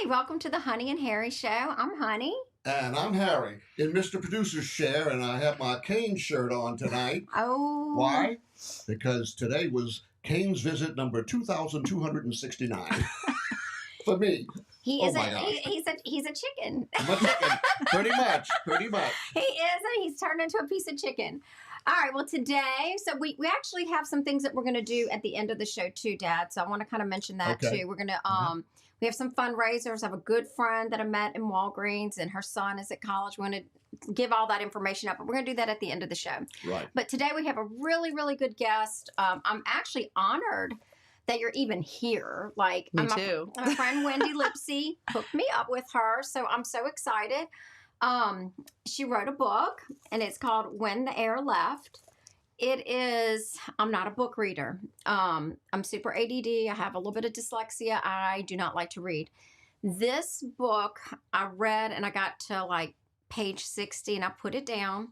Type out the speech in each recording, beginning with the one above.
welcome to the Honey and Harry Show. I'm Honey. And I'm Harry in Mr. Producer's chair, and I have my Kane shirt on tonight. Oh. Why? Because today was Kane's visit number 2,269 for me. He's a chicken. I'm a chicken. Pretty much. He is, and he's turned into a piece of chicken. All right, well, today, so we actually have some things that we're going to do at the end of the show, too, Dad. So I want to kind of mention that, too. We're going to, we have some fundraisers. I have a good friend that I met in Walgreens, and her son is at college. We're going to give all that information up, but we're going to do that at the end of the show. Right. But today we have a really, really good guest. I'm actually honored that you're even here. Like, Me too. My friend Wendy Lipsy hooked me up with her, so I'm so excited. She wrote a book, and it's called When the Air Left. It is, I'm not a book reader. I'm super ADD. I have a little bit of dyslexia. I do not like to read. This book I read, and I got to like page 60, and I put it down,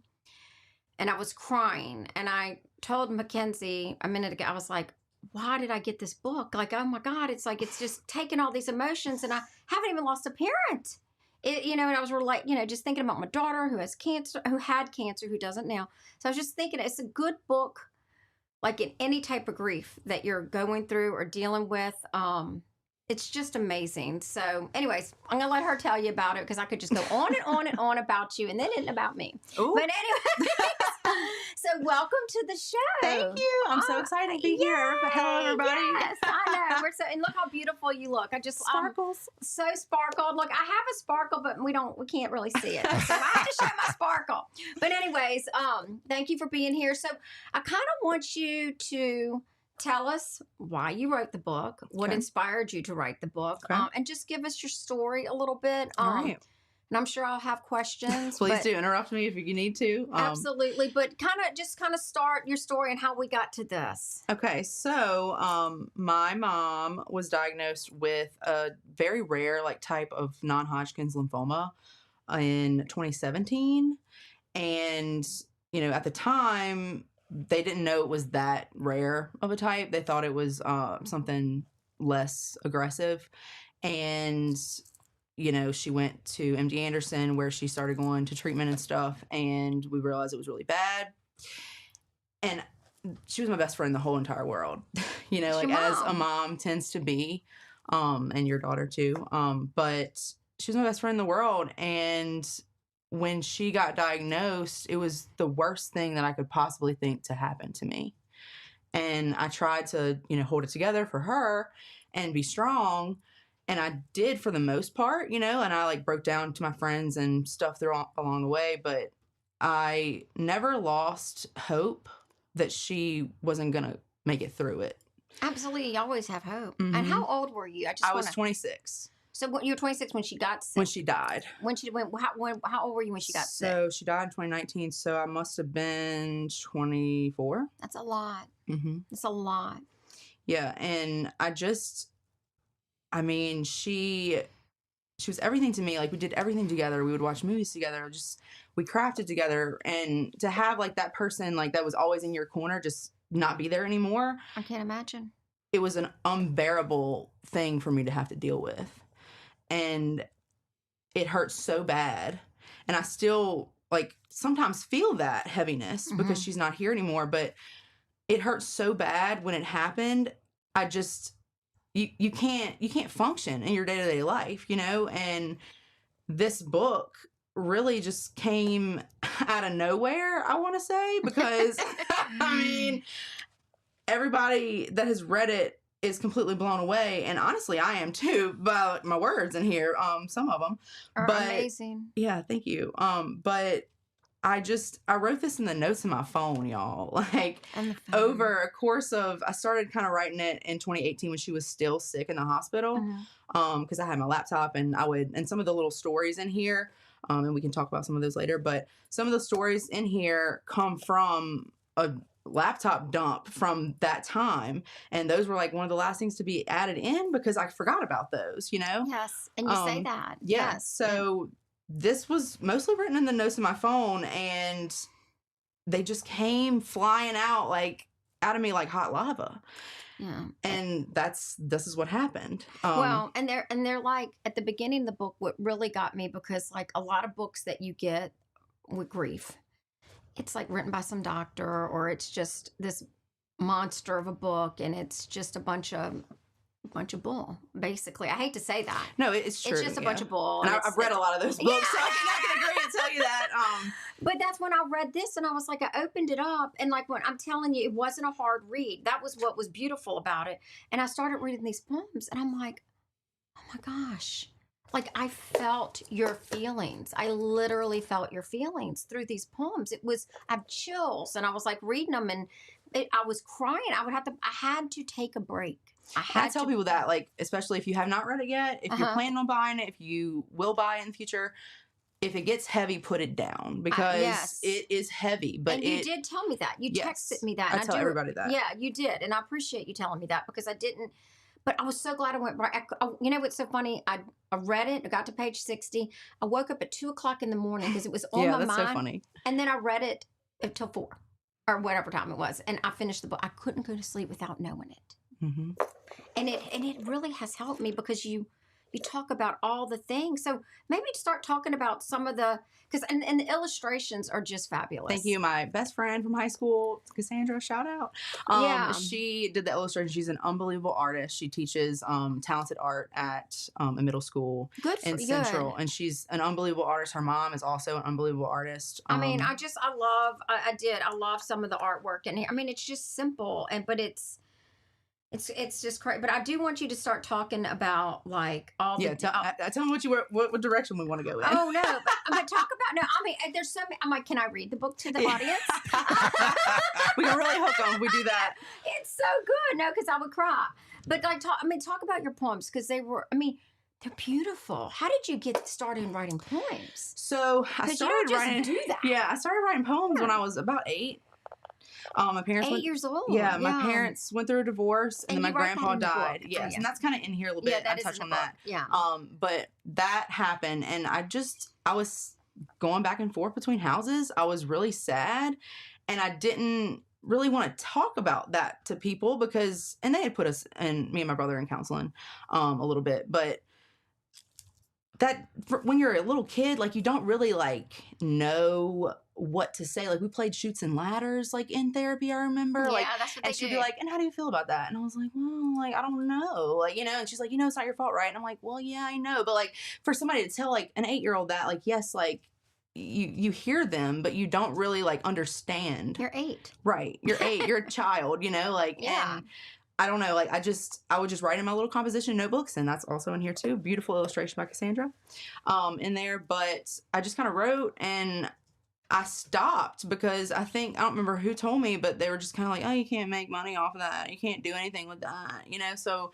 and I was crying. And I told Mackenzie a minute ago, I was like, why did I get this book? Like, oh my God, it's like, it's just taking all these emotions, and I haven't even lost a parent. And I was just thinking about my daughter who has cancer, who had cancer, who doesn't now. So I was just thinking it's a good book, like in any type of grief that you're going through or dealing with. It's just amazing. So anyways, I'm going to let her tell you about it because I could just go on and on and on about you and then it about me. Ooh. But anyway, so welcome to the show. Thank you. I'm so excited to be here. Hello, everybody. Yes, I know. And look how beautiful you look. I just sparkles. So sparkled. Look, I have a sparkle, but we can't really see it. So I have to show my sparkle. But anyways, thank you for being here. So I kind of want you to tell us why you wrote the book, what inspired you to write the book, and just give us your story a little bit. All right. And I'm sure I'll have questions. Please do interrupt me if you need to. Absolutely. But kind of start your story and how we got to this. Okay. So my mom was diagnosed with a very rare type of non-Hodgkin's lymphoma in 2017. And, at the time, they didn't know it was that rare of a type. They thought it was something less aggressive. And, she went to MD Anderson where she started going to treatment and stuff. And we realized it was really bad. And she was my best friend the whole entire world, as a mom tends to be, and your daughter too. But she was my best friend in the world. And when she got diagnosed, it was the worst thing that I could possibly think to happen to me. And I tried to, hold it together for her and be strong. And I did for the most part, and I broke down to my friends and stuff along the way. But I never lost hope that she wasn't going to make it through it. Absolutely. You always have hope. Mm-hmm. And how old were you? I was 26. So you were 26 when she got sick? When she died. How old were you when she got sick? So she died in 2019, so I must have been 24. That's a lot. Mm-hmm. That's a lot. Yeah, and she was everything to me. We did everything together. We would watch movies together. We crafted together. And to have that person that was always in your corner just not be there anymore. I can't imagine. It was an unbearable thing for me to have to deal with. And it hurts so bad. And I still sometimes feel that heaviness because she's not here anymore. But it hurts so bad when it happened. I just, you can't function in your day-to-day life, and this book really just came out of nowhere, I want to say, because everybody that has read it is completely blown away, and honestly I am too by my words in here. Some of them are amazing. Yeah, thank you. But I wrote this in the notes of my phone, y'all. Over a course of, I started kind of writing it in 2018 when she was still sick in the hospital. Because I had my laptop and and some of the little stories in here, and we can talk about some of those later, but some of the stories in here come from a laptop dump from that time. And those were one of the last things to be added in because I forgot about those, Yes. And you say that. Yeah. Yes. So this was mostly written in the notes of my phone, and they just came flying out out of me like hot lava. Yeah. And this is what happened. Well, and they're like at the beginning of the book, what really got me, because like a lot of books that you get with grief, it's like written by some doctor, or it's just this monster of a book, and it's just a bunch of bull, basically. I hate to say that. No, it's true. It's just a bunch of bull. And I've read a lot of those books, so Yeah. I can agree and tell you that. But that's when I read this, and I was like, I opened it up, and like when I'm telling you, it wasn't a hard read. That was what was beautiful about it. And I started reading these poems, and I'm like, oh my gosh. Like I felt your feelings. I literally felt your feelings through these poems. I have chills, and I was like reading them, and I was crying. I had to take a break. I tell people that, like, especially if you have not read it yet, if you're planning on buying it, if you will buy it in the future, if it gets heavy, put it down, because yes. it is heavy. But you did tell me that. You texted me that. I tell everybody that. Yeah, you did. And I appreciate you telling me that, because I didn't. But I was so glad I went right. You know what's so funny? I read it. I got to page 60. I woke up at 2:00 in the morning because it was on my mind. Yeah, that's so funny. And then I read it until 4 or whatever time it was. And I finished the book. I couldn't go to sleep without knowing it. Mm-hmm. And it really has helped me, because you talk about all the things. So maybe start talking about some of the, and the illustrations are just fabulous. Thank you. My best friend from high school, Cassandra, shout out. Yeah. She did the illustration. She's an unbelievable artist. She teaches talented art at a middle school in Central. And she's an unbelievable artist. Her mom is also an unbelievable artist. I mean, I love some of the artwork in here. I mean, it's just simple, but it's just crazy. But I do want you to start talking about like all the. Tell me what direction we want to go in. Oh no, but talk about no. I mean, there's so many. I'm like, can I read the book to the audience? We can really hook them if we do that. It's so good. No, because I would cry. But like, talk about your poems, because they were. I mean, they're beautiful. How did you get started writing poems? So I started writing. Do that. Yeah, I started writing poems when I was about 8. My parents 8 years old. Yeah, my parents went through a divorce, and then my grandpa died. Yes, and that's kind of in here a little bit. I touched on that. Yeah. But that happened, and I was going back and forth between houses. I was really sad, and I didn't really want to talk about that to people, and they had put us and me and my brother in counseling a little bit, but when you're a little kid, like, you don't really like know what to say. Like, we played Chutes and Ladders like in therapy, I remember. Yeah, like, that's what and she'd be like, and how do you feel about that? And I was like, well, like, I don't know. Like, and she's like, it's not your fault, right? And I'm like, well, yeah, I know. But like, for somebody to tell like an 8-year-old that, like, yes, like, you hear them, but you don't really like understand. You're 8. Right. You're 8. You're a child, like, yeah. And I don't know, like, I would just write in my little composition notebooks, and that's also in here too. Beautiful illustration by Cassandra in there. But I just kind of wrote, and I stopped because I don't remember who told me, but they were just kind of like, oh, you can't make money off of that. You can't do anything with that, So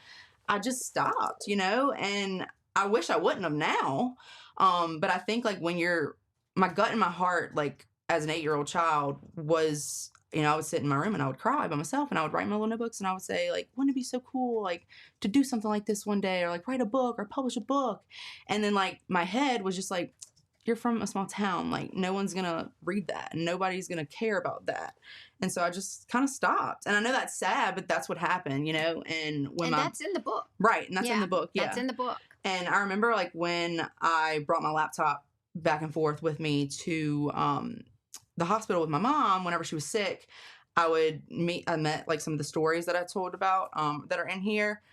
I just stopped, and I wish I wouldn't have now. But I think like my gut and my heart, like as an 8-year-old child was, I would sit in my room and I would cry by myself, and I would write my little notebooks, and I would say, like, wouldn't it be so cool, like, to do something like this one day, or like write a book or publish a book. And then like my head was just like, you're from a small town, like no one's gonna read that, and nobody's gonna care about that. And so I just kind of stopped. And I know that's sad, but that's what happened, And that's in the book, right? And that's in the book. Yeah, that's in the book. And I remember like when I brought my laptop back and forth with me to the hospital with my mom whenever she was sick, I met like some of the stories that I told about that are in here.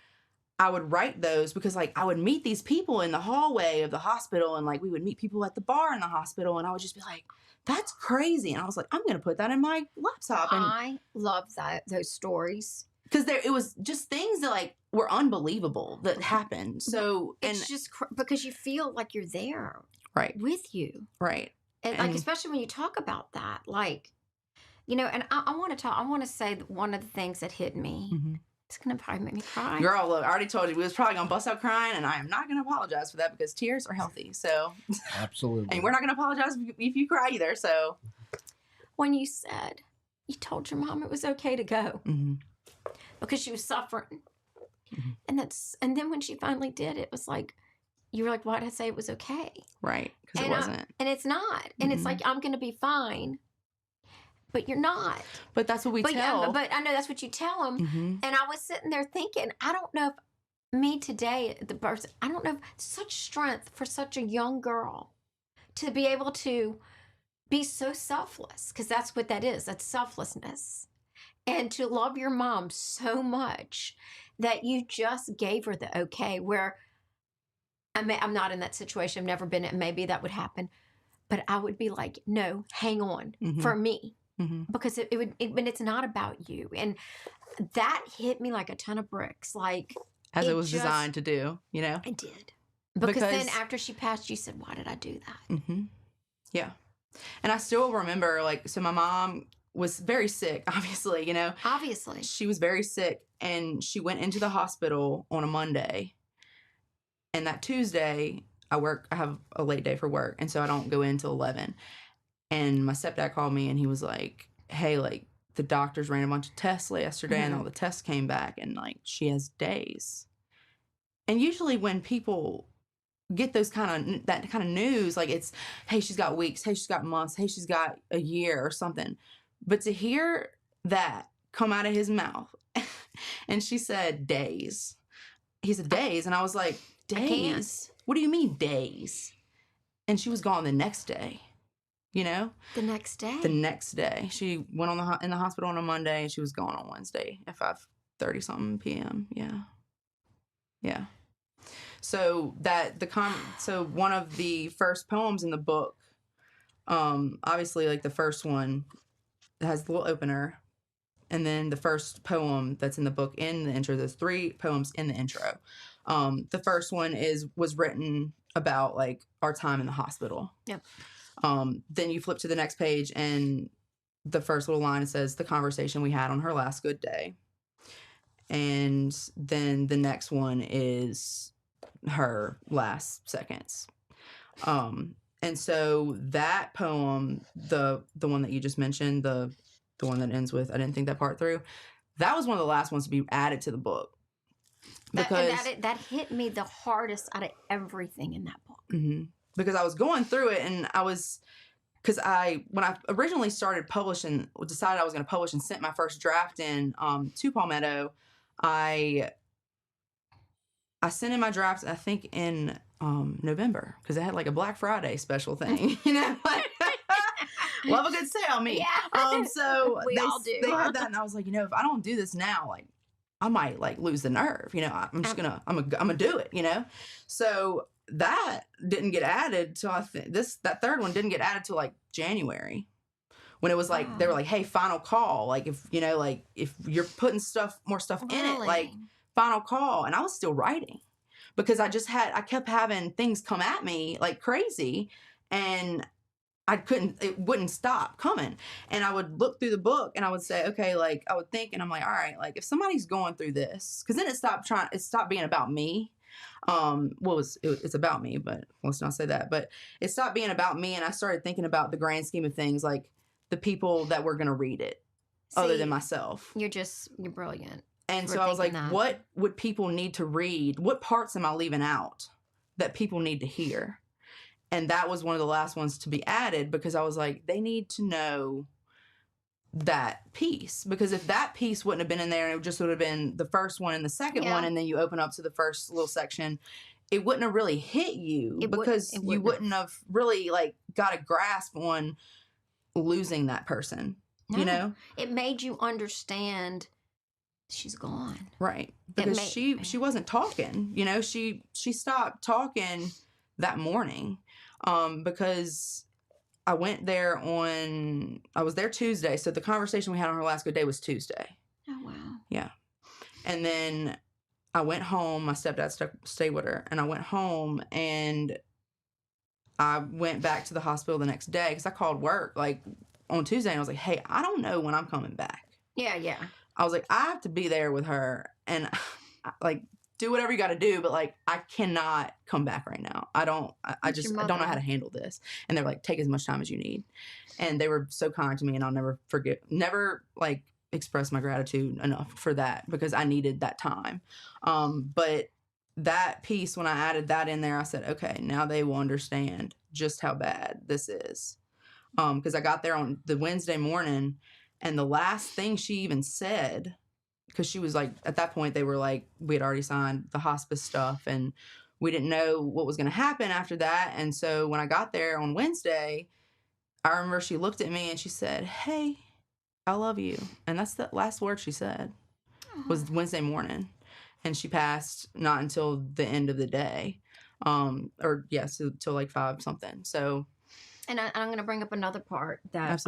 I would write those because like I would meet these people in the hallway of the hospital, and like we would meet people at the bar in the hospital, and I would just be like, that's crazy. And I was like, I'm going to put that in my laptop. And I love those stories. Because it was just things that like were unbelievable that happened. So it's just because you feel like you're there, right, with you, right, and like especially when you talk about that, like, and I want to say that one of the things that hit me. Mm-hmm. It's going to probably make me cry. Girl, look, I already told you we was probably going to bust out crying, and I am not going to apologize for that because tears are healthy. So absolutely. And we're not going to apologize if you cry either. So when you said you told your mom it was okay to go mm-hmm. because she was suffering, mm-hmm. and then when she finally did, it was like, you were like, why did I say it was okay? Right, because it wasn't. And it's not. And mm-hmm. It's like, I'm going to be fine. but you're not. But that's what we But tell. yeah, but I know that's what you tell them. Mm-hmm. And I was sitting there thinking, I don't know if me today, the person, I don't know if such strength for such a young girl to be able to be so selfless, because that's what that is. That's selflessness. And to love your mom so much that you just gave her the okay, where I'm not in that situation. I've never been in. Maybe that would happen. But I would be like, no, hang on for me. Because but it's not about you. And that hit me like a ton of bricks. Like, as it was designed to do, you know? It did. Because then after she passed, you said, why did I do that? Yeah. And I still remember, like, so my mom was very sick, obviously, you know? Obviously. She was very sick, and she went into the hospital on a Monday. And that Tuesday, I have a late day for work, and so I don't go in till 11. And my stepdad called me, and he was like, hey, like, the doctors ran a bunch of tests yesterday, and all the tests came back, and, like, she has days. And usually when people get that kind of news, like, it's, hey, she's got weeks, hey, she's got months, hey, she's got a year or something. But to hear that come out of his mouth, and she said days. He said days, and I was like, days? What do you mean days? And she was gone the next day, you know? The next day? The next day. She went in the hospital on a Monday, and she was gone on Wednesday at 5:30 something p.m. Yeah. Yeah. So so one of the first poems in the book, obviously, like, the first one has the little opener, and then the first poem that's in the book in the intro. There's 3 poems in the intro. The first one was written about, like, our time in the hospital. Yep. Then you flip to the next page, and the first little line says, the conversation we had on her last good day. And then the next one is her last seconds. And so that poem, the one that you just mentioned, the one that ends with, I didn't think that part through, that was one of the last ones to be added to the book. Because that hit me the hardest out of everything in that book. Because I was going through it, and when I originally started publishing, decided I was going to publish and sent my first draft in to Palmetto, I sent in my drafts, I think, in November, because I had, like, a Black Friday special thing, you know? Love a good sale, me. Yeah. So we all do. They had that, and I was like, you know, if I don't do this now, like, I might, like, lose the nerve, you know? I'm gonna do it, you know? So that didn't get added till that third one didn't get added till, like, January, when it was like, they were like, hey, final call, like, if, you know, like, if you're putting more stuff in it, like, final call. And I was still writing, because I kept having things come at me like crazy, and it wouldn't stop coming. And I would look through the book, and I would say, okay, like, I would think, and I'm like, all right, like, if somebody's going through this, because then it stopped being about me. It's about me, but let's not say that, but it stopped being about me. And I started thinking about the grand scheme of things, like the people that were going to read it. See, other than myself. You're brilliant. And so I was like, what would people need to read? What parts am I leaving out that people need to hear? And that was one of the last ones to be added, because I was like, they need to know that piece. Because if that piece wouldn't have been in there, and it just would have been the first one and the second one, and then you open up to the first little section, it wouldn't have really hit you, because you wouldn't have really, like, got a grasp on losing that person. No, you know? It made you understand she's gone. Right. Because she wasn't talking, you know, she stopped talking that morning. Because I was there Tuesday. So the conversation we had on her last good day was Tuesday. Oh, wow. Yeah. And then I went home. My stepdad stayed with her, and I went home, and I went back to the hospital the next day, because I called work, like, on Tuesday, and I was like, hey, I don't know when I'm coming back. Yeah, yeah. I was like, I have to be there with her, and, like, do whatever you got to do, but, like, I cannot come back right now. I don't know how to handle this. And they were like, take as much time as you need. And they were so kind to me, and I'll never like, express my gratitude enough for that, because I needed that time. But that piece, when I added that in there, I said, okay, now they will understand just how bad this is. because I got there on the Wednesday morning, and the last thing she even said, because she was like, at that point, they were like, we had already signed the hospice stuff, and we didn't know what was going to happen after that. And so when I got there on Wednesday, I remember she looked at me and she said, "Hey, I love you." And that's the last word she said, was Wednesday morning. And she passed not until the end of the day. Or yes, till like 5 something. So. And I'm going to bring up another part that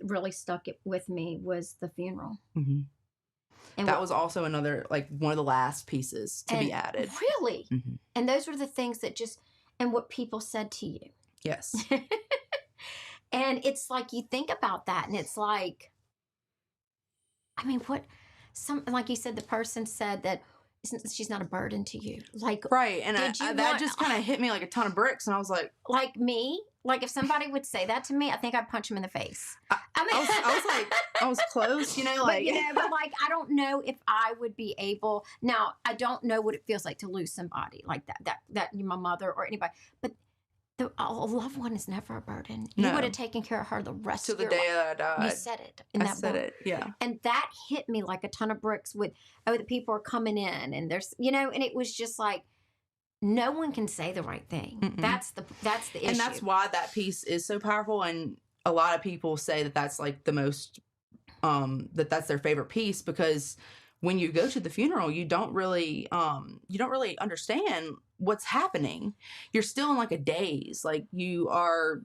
really stuck with me was the funeral. Mm-hmm. And that was also another, like, one of the last pieces to be added. Really? Mm-hmm. And those were the things that and what people said to you. Yes. And it's like, you think about that and it's like, I mean, like you said, the person said that she's not a burden to you. Like, right. And that just kind of hit me like a ton of bricks. And I was like me, like if somebody would say that to me, I think I'd punch him in the face. I was close, like, but like, I don't know if I would be able. Now, I don't know what it feels like to lose somebody like that my mother or anybody, but a loved one is never a burden. You would have taken care of her the rest of your life. Till the day that I died. You said it in that book. It, yeah. And that hit me like a ton of bricks with, the people are coming in and there's, and it was just like, no one can say the right thing. Mm-mm. That's the issue. And that's why that piece is so powerful. And a lot of people say that that's like the most, that's their favorite piece, because when you go to the funeral, you don't really understand what's happening. You're still in like a daze. Like you are.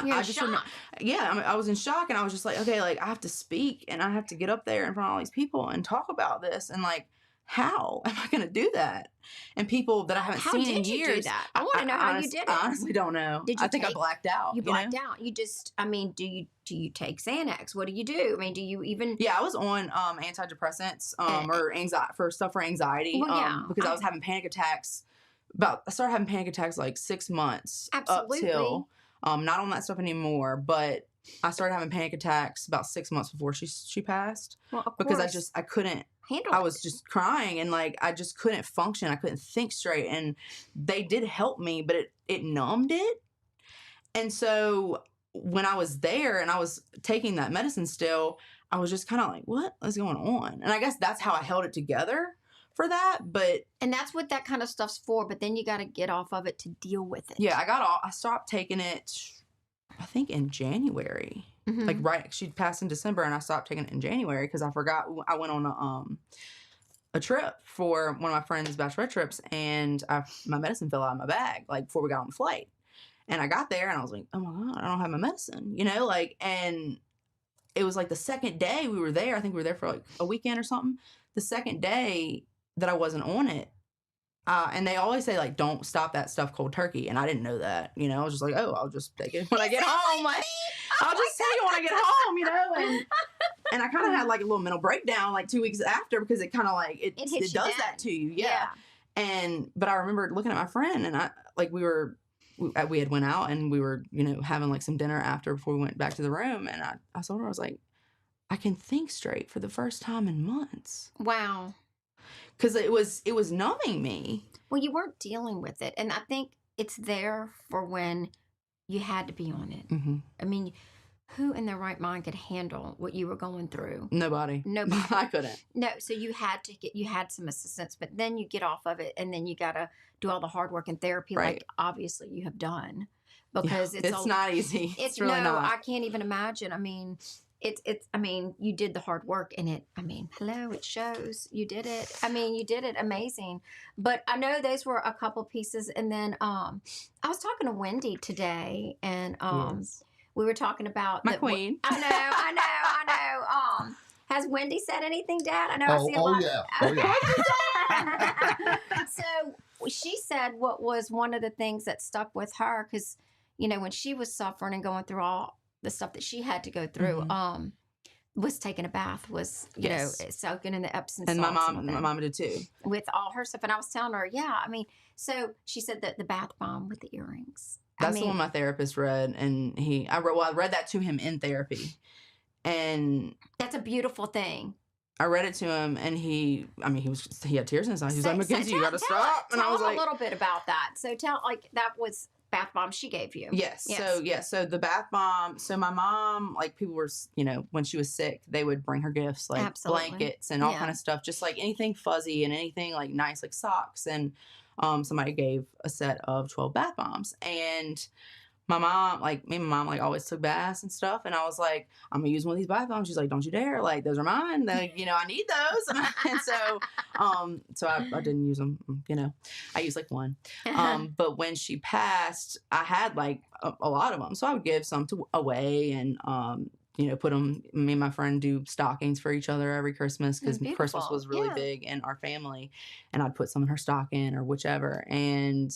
You're in shock. I was in shock, and I was just like, okay, like I have to speak, and I have to get up there in front of all these people and talk about this, and like, how am I going to do that? And people that I haven't seen in years. How did you do that? I want to know how you did it. I honestly don't know. I think I blacked out. You blacked out. You just, I mean, do you take Xanax? What do you do? I mean, do you even? Yeah, I was on antidepressants or anxiety because I was having panic attacks. I started having panic attacks like 6 months. Absolutely. Up till not on that stuff anymore, but I started having panic attacks about 6 months before she passed. Well, of because course. I couldn't handle I was just crying, and like I just couldn't function. I couldn't think straight, and they did help me, but it numbed it. And so when I was there and I was taking that medicine still, I was just kind of like, what is going on? And I guess that's how I held it together for that. And that's what that kind of stuff's for, but then you got to get off of it to deal with it. Yeah, I stopped taking it, I think, in January. Mm-hmm. Like, right, she passed in December, and I stopped taking it in January because I forgot. I went on a trip for one of my friend's bachelorette trips, and my medicine fell out of my bag, like, before we got on the flight. And I got there, and I was like, oh, my God, I don't have my medicine, and it was, like, the second day we were there. I think we were there for, like, a weekend or something. The second day that I wasn't on it, and they always say, like, don't stop that stuff cold turkey. And I didn't know that, I was just like, oh, I'll just take it when I get home. I'll just take it when I get home, and I kind of had like a little mental breakdown like 2 weeks after, because it kind of like, it does that to you. Yeah. But I remember looking at my friend, and we had went out, and we were, having like some dinner after before we went back to the room. And I told her, I was like, I can think straight for the first time in months. Wow. Because it was numbing me. Well, you weren't dealing with it. And I think it's there for when you had to be on it. Mm-hmm. I mean, who in their right mind could handle what you were going through? Nobody. I couldn't. No, so you had some assistance, but then you get off of it, and then you got to do all the hard work and therapy, right, like obviously you have done. Because it's not easy. It's really not. I can't even imagine. I mean, you did the hard work, and it shows you did it. You did it amazing. But I know those were a couple pieces. And then I was talking to Wendy today, and yes, we were talking about my queen. I know. Has Wendy said anything, Dad? I know I see a lot. Oh yeah. So she said what was one of the things that stuck with her, because, when she was suffering and going through all the stuff that she had to go through, mm-hmm, was taking a bath, was, soaking in the Epsom salts. And my mom did too. With all her stuff. And I was telling her, so she said that the bath bomb with the earrings. That's the one my therapist read, and I read that to him in therapy. And that's a beautiful thing. I read it to him, and he had tears in his eyes. He was like, Mackenzie, you got to stop. And I was like, a little bit about that. So that was bath bomb she gave you. Yes. So the bath bomb. So my mom, like people were, when she was sick, they would bring her gifts like Absolutely. blankets and all kind of stuff, just like anything fuzzy and anything like nice, like socks. And somebody gave a set of 12 bath bombs, and my mom, like me and my mom, like always took baths and stuff. And I was like, I'm gonna use one of these bath bombs. She's like, don't you dare! Like those are mine. Like, I need those. And so I didn't use them. I used like one. But when she passed, I had like a lot of them. So I would give some away and put them. Me and my friend do stockings for each other every Christmas because Christmas was really big in our family, and I'd put some in her stocking or whichever. And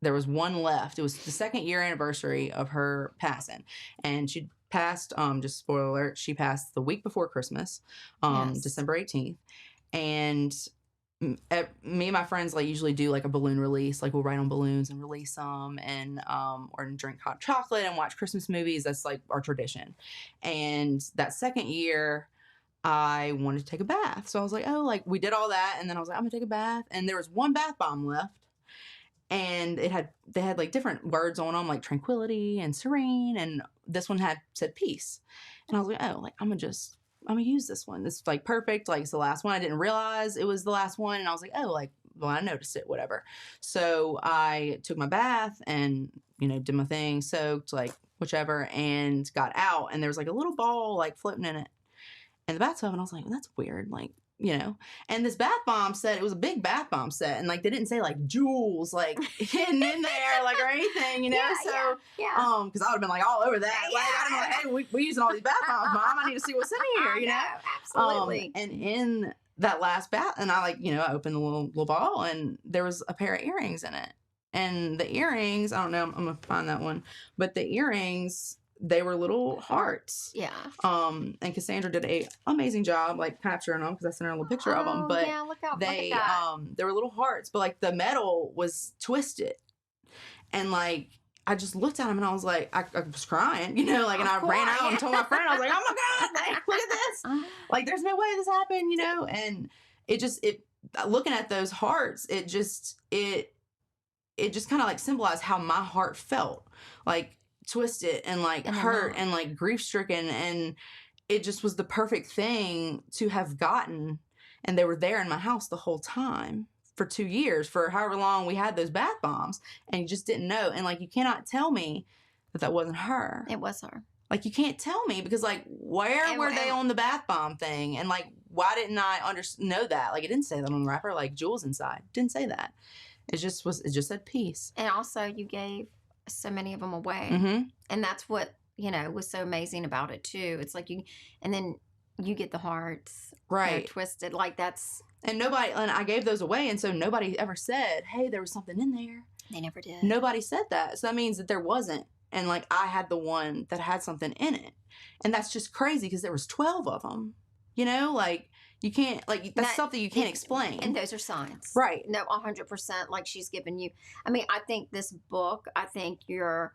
there was one left. It was the 2nd year anniversary of her passing, and she passed. Just spoiler alert, she passed the week before Christmas, December 18th, and me and my friends like usually do like a balloon release. Like we'll write on balloons and release them, and or drink hot chocolate and watch Christmas movies. That's like our tradition. And that 2nd year, I wanted to take a bath, so I was like, oh, like we did all that, and then I was like, I'm gonna take a bath, and there was one bath bomb left. And they had like different words on them, like tranquility and serene, and this one said peace. And I was like, oh, like I'm gonna use this one. This is like perfect. Like it's the last one. I didn't realize it was the last one, and I was like, oh, like well, I noticed it, whatever. So I took my bath and did my thing, soaked, like whichever, and got out, and there was like a little ball like floating in the bathtub, and I was like, well, that's weird, like. And this bath bomb set, it was a big bath bomb set, and like they didn't say like jewels like hidden in there like or anything, because I would have been like all over that. Like I'm like, hey, we using all these bath bombs, Mom. I need to see what's in here, Absolutely. And in that last bath, and I I opened the little ball, and there was a pair of earrings in it, and the earrings, I don't know, I'm gonna find that one, but the earrings. They were little hearts. Yeah. And Cassandra did an amazing job, like capturing them because I sent her a little picture of them. But look at they were little hearts, but like the metal was twisted, and like I just looked at them and I was like, I was crying, and I ran out and told my friend, I was like, oh my god, like, look at this, like there's no way this happened, and it looking at those hearts, it just kind of like symbolized how my heart felt, like. Twisted and like hurt and like grief stricken, and it just was the perfect thing to have gotten, and they were there in my house the whole time for 2 years, for however long we had those bath bombs, and you just didn't know, and like you cannot tell me that wasn't her. It was her. Like you can't tell me because like where were they on the bath bomb thing, and like why didn't I know that? Like it didn't say that on the wrapper, like jewels inside, didn't say that. It just said peace. And also you gave so many of them away, and that's what was so amazing about it too. It's like and then you get the hearts right twisted, like that's, and I gave those away, and so nobody ever said, hey, there was something in there. They never did. Nobody said that, so that means that there wasn't, and like I had the one that had something in it, and that's just crazy because there was 12 of them. Like you can't, like that's something you can't explain. And those are signs. Right. No, 100%. Like she's given you, I mean, I think this book, I think your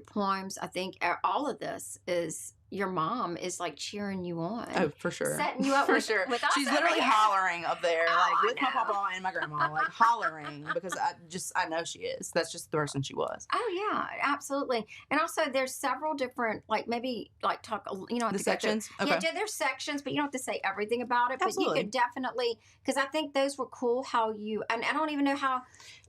poems, I think all of this is, your mom is like cheering you on. Oh, for sure. Setting you up for with, sure. with us. She's literally hollering up there, like with my know. papa and my grandma, like hollering because I know she is. That's just the person she was. Oh yeah, absolutely. And also there's several different, like maybe like talk, the sections. Okay. Yeah, there's sections, but you don't have to say everything about it. Absolutely. But you could definitely, because I think those were cool. How you, and I don't even know how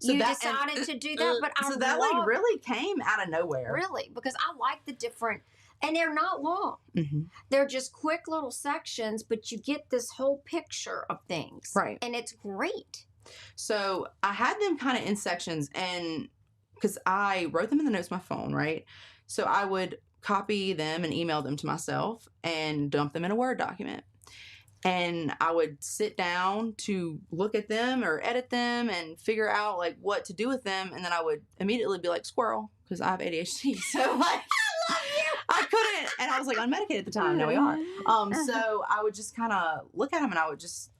you decided to do that, but I that like really came out of nowhere. Really, because I like the different. And they're not long. Mm-hmm. They're just quick little sections, but you get this whole picture of things. Right. And it's great. So I had them kind of in sections, and because I wrote them in the notes on my phone, right? So I would copy them and email them to myself and dump them in a Word document. And I would sit down to look at them or edit them and figure out like what to do with them. And then I would immediately be like, squirrel, because I have ADHD. So like, I couldn't, and I was like unmedicated at the time. Now we are. So I would just kind of look at them, and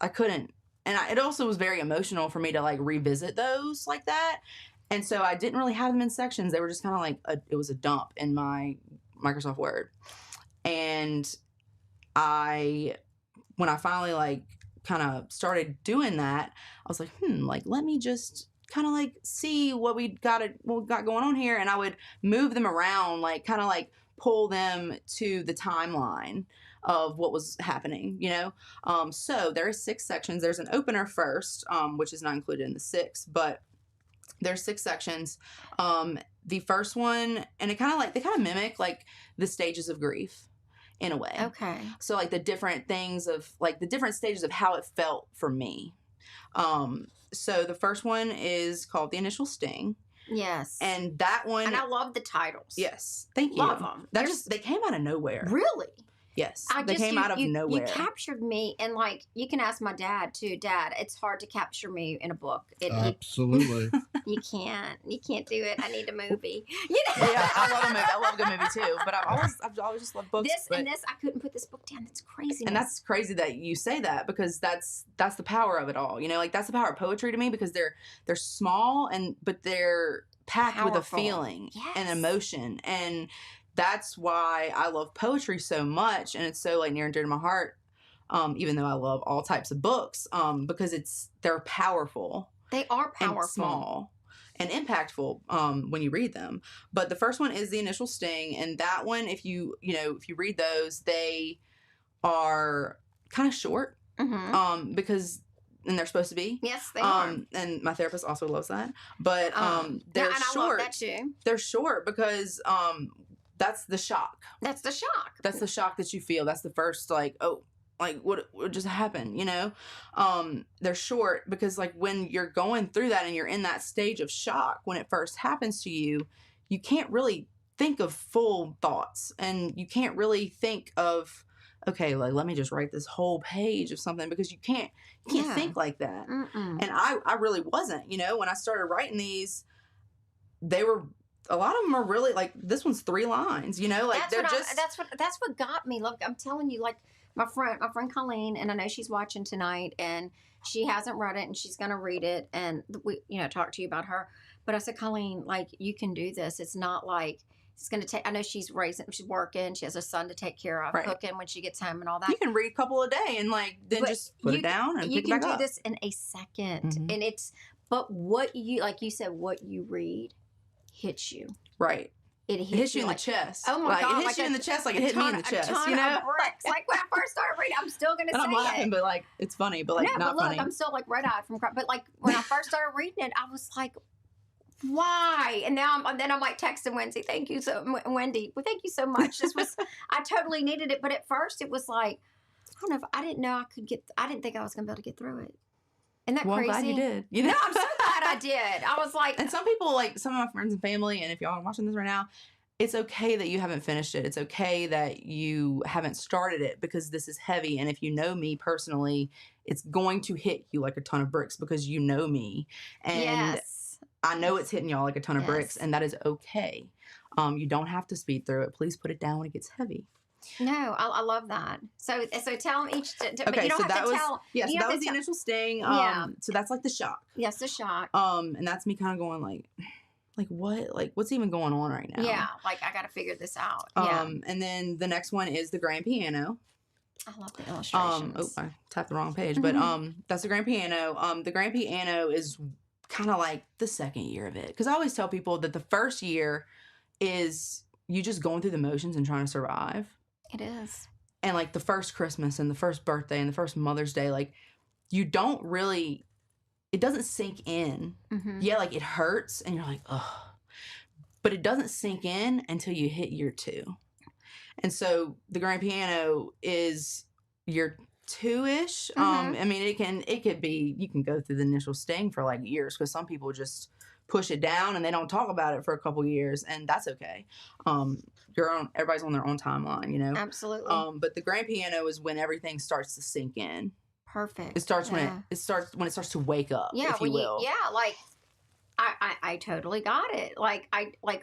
I couldn't. And it also was very emotional for me to like revisit those like that. And so I didn't really have them in sections. They were just kind of like it was a dump in my Microsoft Word. And when I finally like kind of started doing that, I was like, like let me just kind of like see what we got going on here. And I would move them around, like kind of like pull them to the timeline of what was happening, you know? So there are 6 sections. There's an opener first, which is not included in the 6, but there's 6 sections. The first one, and they kind of mimic like the stages of grief in a way. Okay. So like the different things of like the different stages of how it felt for me. So the first one is called The Initial Sting. Yes. And that one. And I love the titles. Yes. Thank you. Love them. They came out of nowhere. Really? Yes. They came out of nowhere. You captured me, and like you can ask my dad too. Dad, it's hard to capture me in a book. Absolutely. You can't do it. I need a movie. Yeah, I love a movie. I love a good movie too. But I've always just loved books. I couldn't put this book down. That's crazy. And that's crazy that you say that, because that's the power of it all. You know, like that's the power of poetry to me, because they're small but they're packed with a feeling and emotion. And that's why I love poetry so much, and it's so like near and dear to my heart. Even though I love all types of books, because they're powerful. They are powerful, and small, and impactful when you read them. But the first one is The Initial Sting, and that one, if you read those, they are kind of short, because. And they're supposed to be. Yes, they are. And my therapist also loves that. But they're and short. I love that too. They're short because that's the shock. That's the shock. That's the shock that you feel. That's the first like, oh, like what just happened, you know? They're short because like when you're going through that and you're in that stage of shock when it first happens to you, you can't really think of full thoughts, and you can't really think of, okay, like let me just write this whole page of something, because you can't think like that. And I really wasn't, you know, when I started writing these, a lot of them are really like, this one's 3 lines, you know, like that's what got me. Look, I'm telling you, like my friend Colleen, and I know she's watching tonight, and she hasn't read it, and she's going to read it, and we, talk to you about her. But I said, Colleen, like you can do this. It's not like it's going to take, I know she's working. She has a son to take care of, cooking when she gets home and all that. You can read a couple a day and like, then just put it down and pick it back up. You can do this in a second. And but what you, like you said, what you read hits you. Right. It hits you in like, the chest. Oh my God. It hits you in the chest like it hit me in the chest. You know? Bricks. Like when I first started reading, I'm still going to say it. I'm laughing, but like, it's funny, but like not funny. I'm still like red-eyed from crying. But like when I first started reading it, I was like, why? And now I'm like texting Wendy. Wendy. Well, thank you so much. I totally needed it. But at first it was like, I don't know if I didn't know I didn't think I was going to be able to get through it. Isn't that crazy? I'm glad you did. You know? No, I'm so glad I did. I was like, and some people, like some of my friends and family, and if y'all are watching this right now, it's okay that you haven't finished it. It's okay that you haven't started it, because this is heavy. And if you know me personally, it's going to hit you like a ton of bricks, because you know me. And I know it's hitting y'all like a ton of bricks, and that is okay. You don't have to speed through it. Please put it down when it gets heavy. No, I love that. So tell them each. But okay, you don't so have that to was tell. yes, that was the initial sting. So that's like the shock. Yes, the shock. And that's me kind of going like what? Like what's even going on right now? Yeah, like I got to figure this out. And then the next one is the grand piano. I love the illustrations. I tapped the wrong page, but that's the grand piano. The grand piano is kind of like the second year of it, because I always tell people that the first year is you just going through the motions and trying to survive. It is. And like the first Christmas and the first birthday and the first Mother's Day, like you don't really, it doesn't sink in. Yeah, like it hurts and you're like, ugh. But it doesn't sink in until you hit year 2. And so the grand piano is year 2-ish. I mean, it could be, you can go through the initial sting for like years, because some people just push it down and they don't talk about it for a couple years, and that's okay. Everybody's on their own timeline, you know? Absolutely. But the grand piano is when everything starts to sink in. Perfect. It starts when it starts to wake up, if you will. Like I totally got it. Like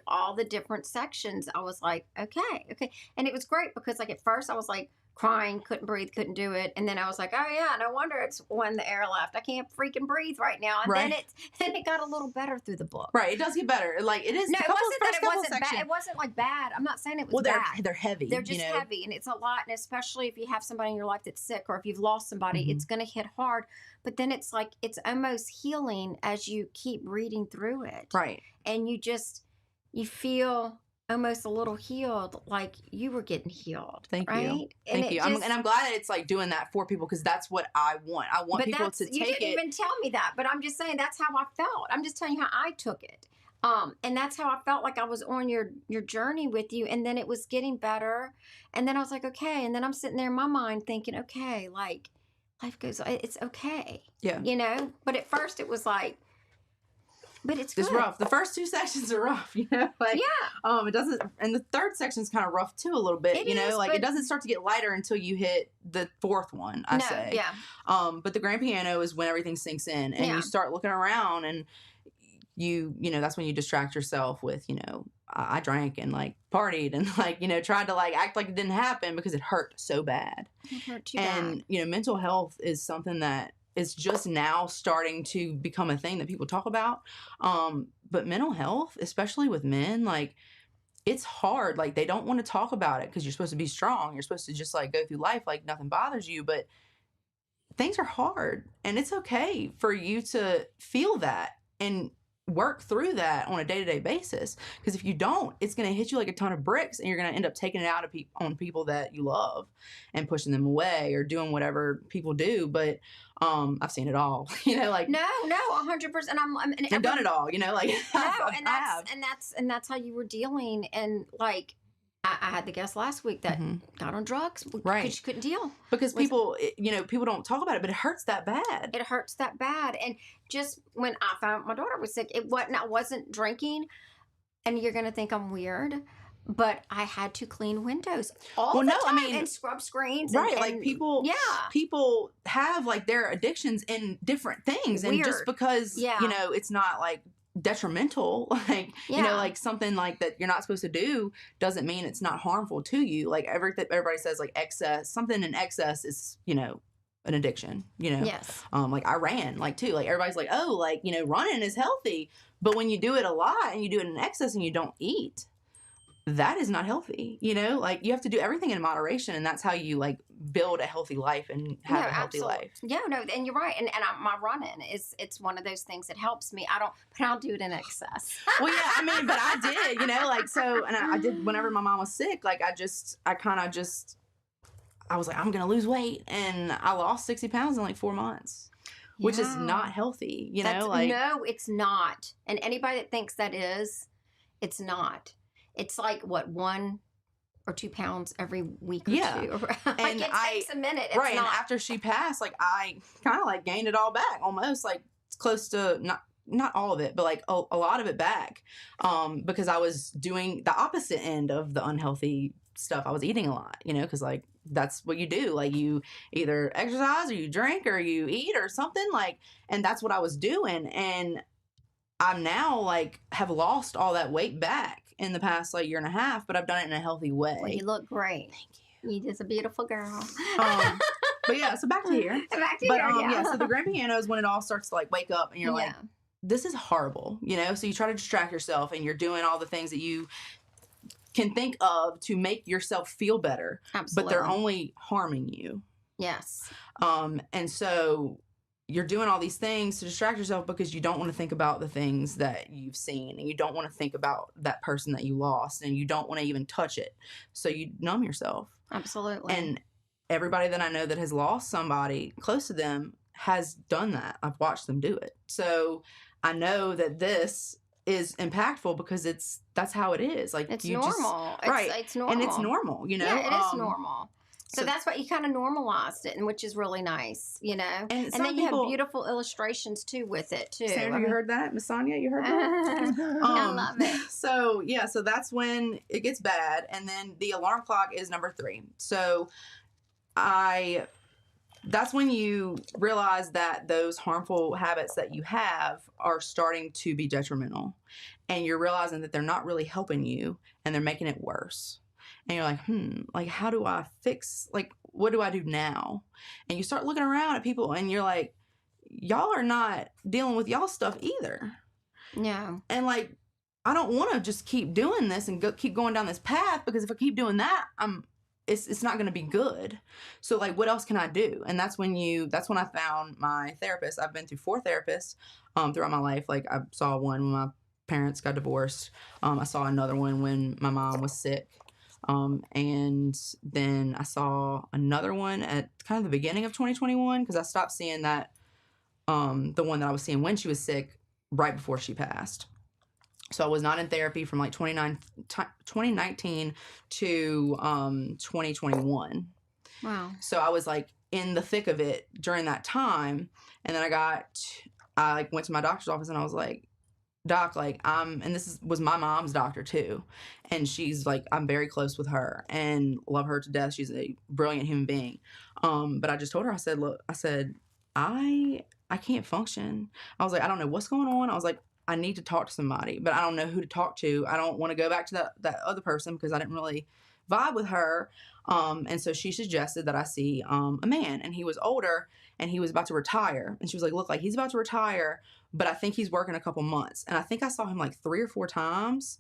all the different sections, I was like, okay. And it was great because like at first I was like crying, couldn't breathe, couldn't do it. And then I was like, oh yeah, no wonder it's when the air left. I can't freaking breathe right now. And Right. then it got a little better through the book. Right. It does get better. Like it is. No, the it couple- wasn't that first it couple wasn't bad. section- It wasn't like bad. I'm not saying it was Well, bad. they're heavy. They're just you know? heavy, and it's a lot. And especially if you have somebody in your life that's sick, or if you've lost somebody, Mhm. it's going to hit hard. But then it's like it's almost healing as you keep reading through it, Right. and you feel almost a little healed, like you were getting healed. Thank right? you. And Thank it you. just- And I'm glad that it's like doing that for people because that's what I want. I want but people that's, to you take didn't it. even tell me that, but I'm just saying that's how I felt. I'm just telling you how I took it. And that's how I felt like I was on your journey with you. And then it was getting better. And then I was like, okay. And then I'm sitting there in my mind thinking, okay, like life goes, it's okay. Yeah. You know? But at first it was like, but it's good. It's rough. The first 2 sections are rough, you know. Like, Yeah. It doesn't, and the third section's kind of rough too, a little bit. It you know, is, like but- it doesn't start to get lighter until you hit the fourth one. I No, say. yeah. But the grand piano is when everything sinks in, and Yeah. you start looking around, and you know that's when you distract yourself with, I drank and like partied and like tried to like act like it didn't happen because it hurt so bad. It hurt too And bad. mental health is something that is just now starting to become a thing that people talk about. But mental health, especially with men, like it's hard. Like they don't want to talk about it because you're supposed to be strong. You're supposed to just like go through life like nothing bothers you. But things are hard, and it's okay for you to feel that and work through that on a day-to-day basis. Because if you don't, it's going to hit you like a ton of bricks, and you're going to end up taking it out of on people that you love and pushing them away or doing whatever people do. But I've seen it all, like No, 100%. I've done it all, like No, I have. and that's how you were dealing. And like I had the guest last week that Mhm. got on drugs Right. because she couldn't deal. Because Was- people, people don't talk about it, but it hurts that bad. It hurts that bad. And just when I found my daughter was sick, I wasn't drinking. And you're gonna think I'm weird, but I had to clean windows all Well, the no, I time mean- and scrub screens. Right, and, like people, Yeah. people have like their addictions in different things, and just Weird. because Yeah. it's not like detrimental, like Yeah. like something like that you're not supposed to do doesn't mean it's not harmful to you. Like everybody says, like something in excess is an addiction. Yes. Like I ran like too. Like everybody's like, oh, like running is healthy, but when you do it a lot and you do it in excess and you don't eat, that is not healthy. Like you have to do everything in moderation, and that's how you like build a healthy life and have a healthy life. Yeah, no, and you're right. And my running it's one of those things that helps me. But I'll do it in excess. Well, yeah, I mean, but I did, like so, and I did whenever my mom was sick. Like I was like, I'm gonna lose weight, and I lost 60 pounds in like 4 months, which is Yeah. not healthy. That's- like no, it's not. And anybody that thinks that is, it's not. It's like what 1 or 2 pounds every week or Yeah. 2. Like And it takes a minute. It's right. not. And after she passed, like I kind of like gained it all back, almost like it's close to not all of it, but like a lot of it back, because I was doing the opposite end of the unhealthy stuff. I was eating a lot, because like that's what you do. Like you either exercise or you drink or you eat or something, like, and that's what I was doing. And I'm now like have lost all that weight back in the past like year and a half, but I've done it in a healthy way. Well, you look great. Thank you. You're just a beautiful girl. But yeah, so back to here. Back to But here, yeah, so the grand piano is when it all starts to like wake up and you're like, Yeah. this is horrible, so you try to distract yourself and you're doing all the things that you can think of to make yourself feel better, Absolutely. but they're only harming you. Yes. And so you're doing all these things to distract yourself because you don't want to think about the things that you've seen, and you don't want to think about that person that you lost, and you don't want to even touch it. So you numb yourself. Absolutely. And everybody that I know that has lost somebody close to them has done that. I've watched them do it. So I know that this is impactful because that's how it is. Like it's you normal. just right. It's normal. And it's normal, Yeah, it is normal. So so- that's what you kind of normalized it, and which is really nice, And And some then you people, have beautiful illustrations too with it too. Sandra, you heard that? Miss Sonia, you heard that? I love it. So yeah, so that's when it gets bad, and then the alarm clock is number 3. So that's when you realize that those harmful habits that you have are starting to be detrimental, and you're realizing that they're not really helping you and they're making it worse. and you're like, like, how do I fix, like, what do I do now? And you start looking around at people and you're like, y'all are not dealing with y'all stuff either. Yeah. And like, I don't want to just keep doing this and keep going down this path, because if I keep doing that, it's not going to be good. So like, what else can I do? And that's when I found my therapist. I've been through 4 therapists throughout my life. Like, I saw one when my parents got divorced. I saw another one when my mom was sick. And then I saw another one at kind of the beginning of 2021, because I stopped seeing that, the one that I was seeing when she was sick right before she passed. So I was not in therapy from like 2019 to 2021. Wow. So I was like in the thick of it during that time. And then I like went to my doctor's office and I was like, Doc, like, and this was my mom's doctor too. And she's like, I'm very close with her and love her to death. She's a brilliant human being. But I just told her, I said, look, I can't function. I was like, I don't know what's going on. I was like, I need to talk to somebody, but I don't know who to talk to. I don't want to go back to that other person because I didn't really vibe with her. And so she suggested that I see a man, and he was older and he was about to retire. And she was like, look, like, he's about to retire, but I think he's working a couple months. And I think I saw him like 3 or 4 times,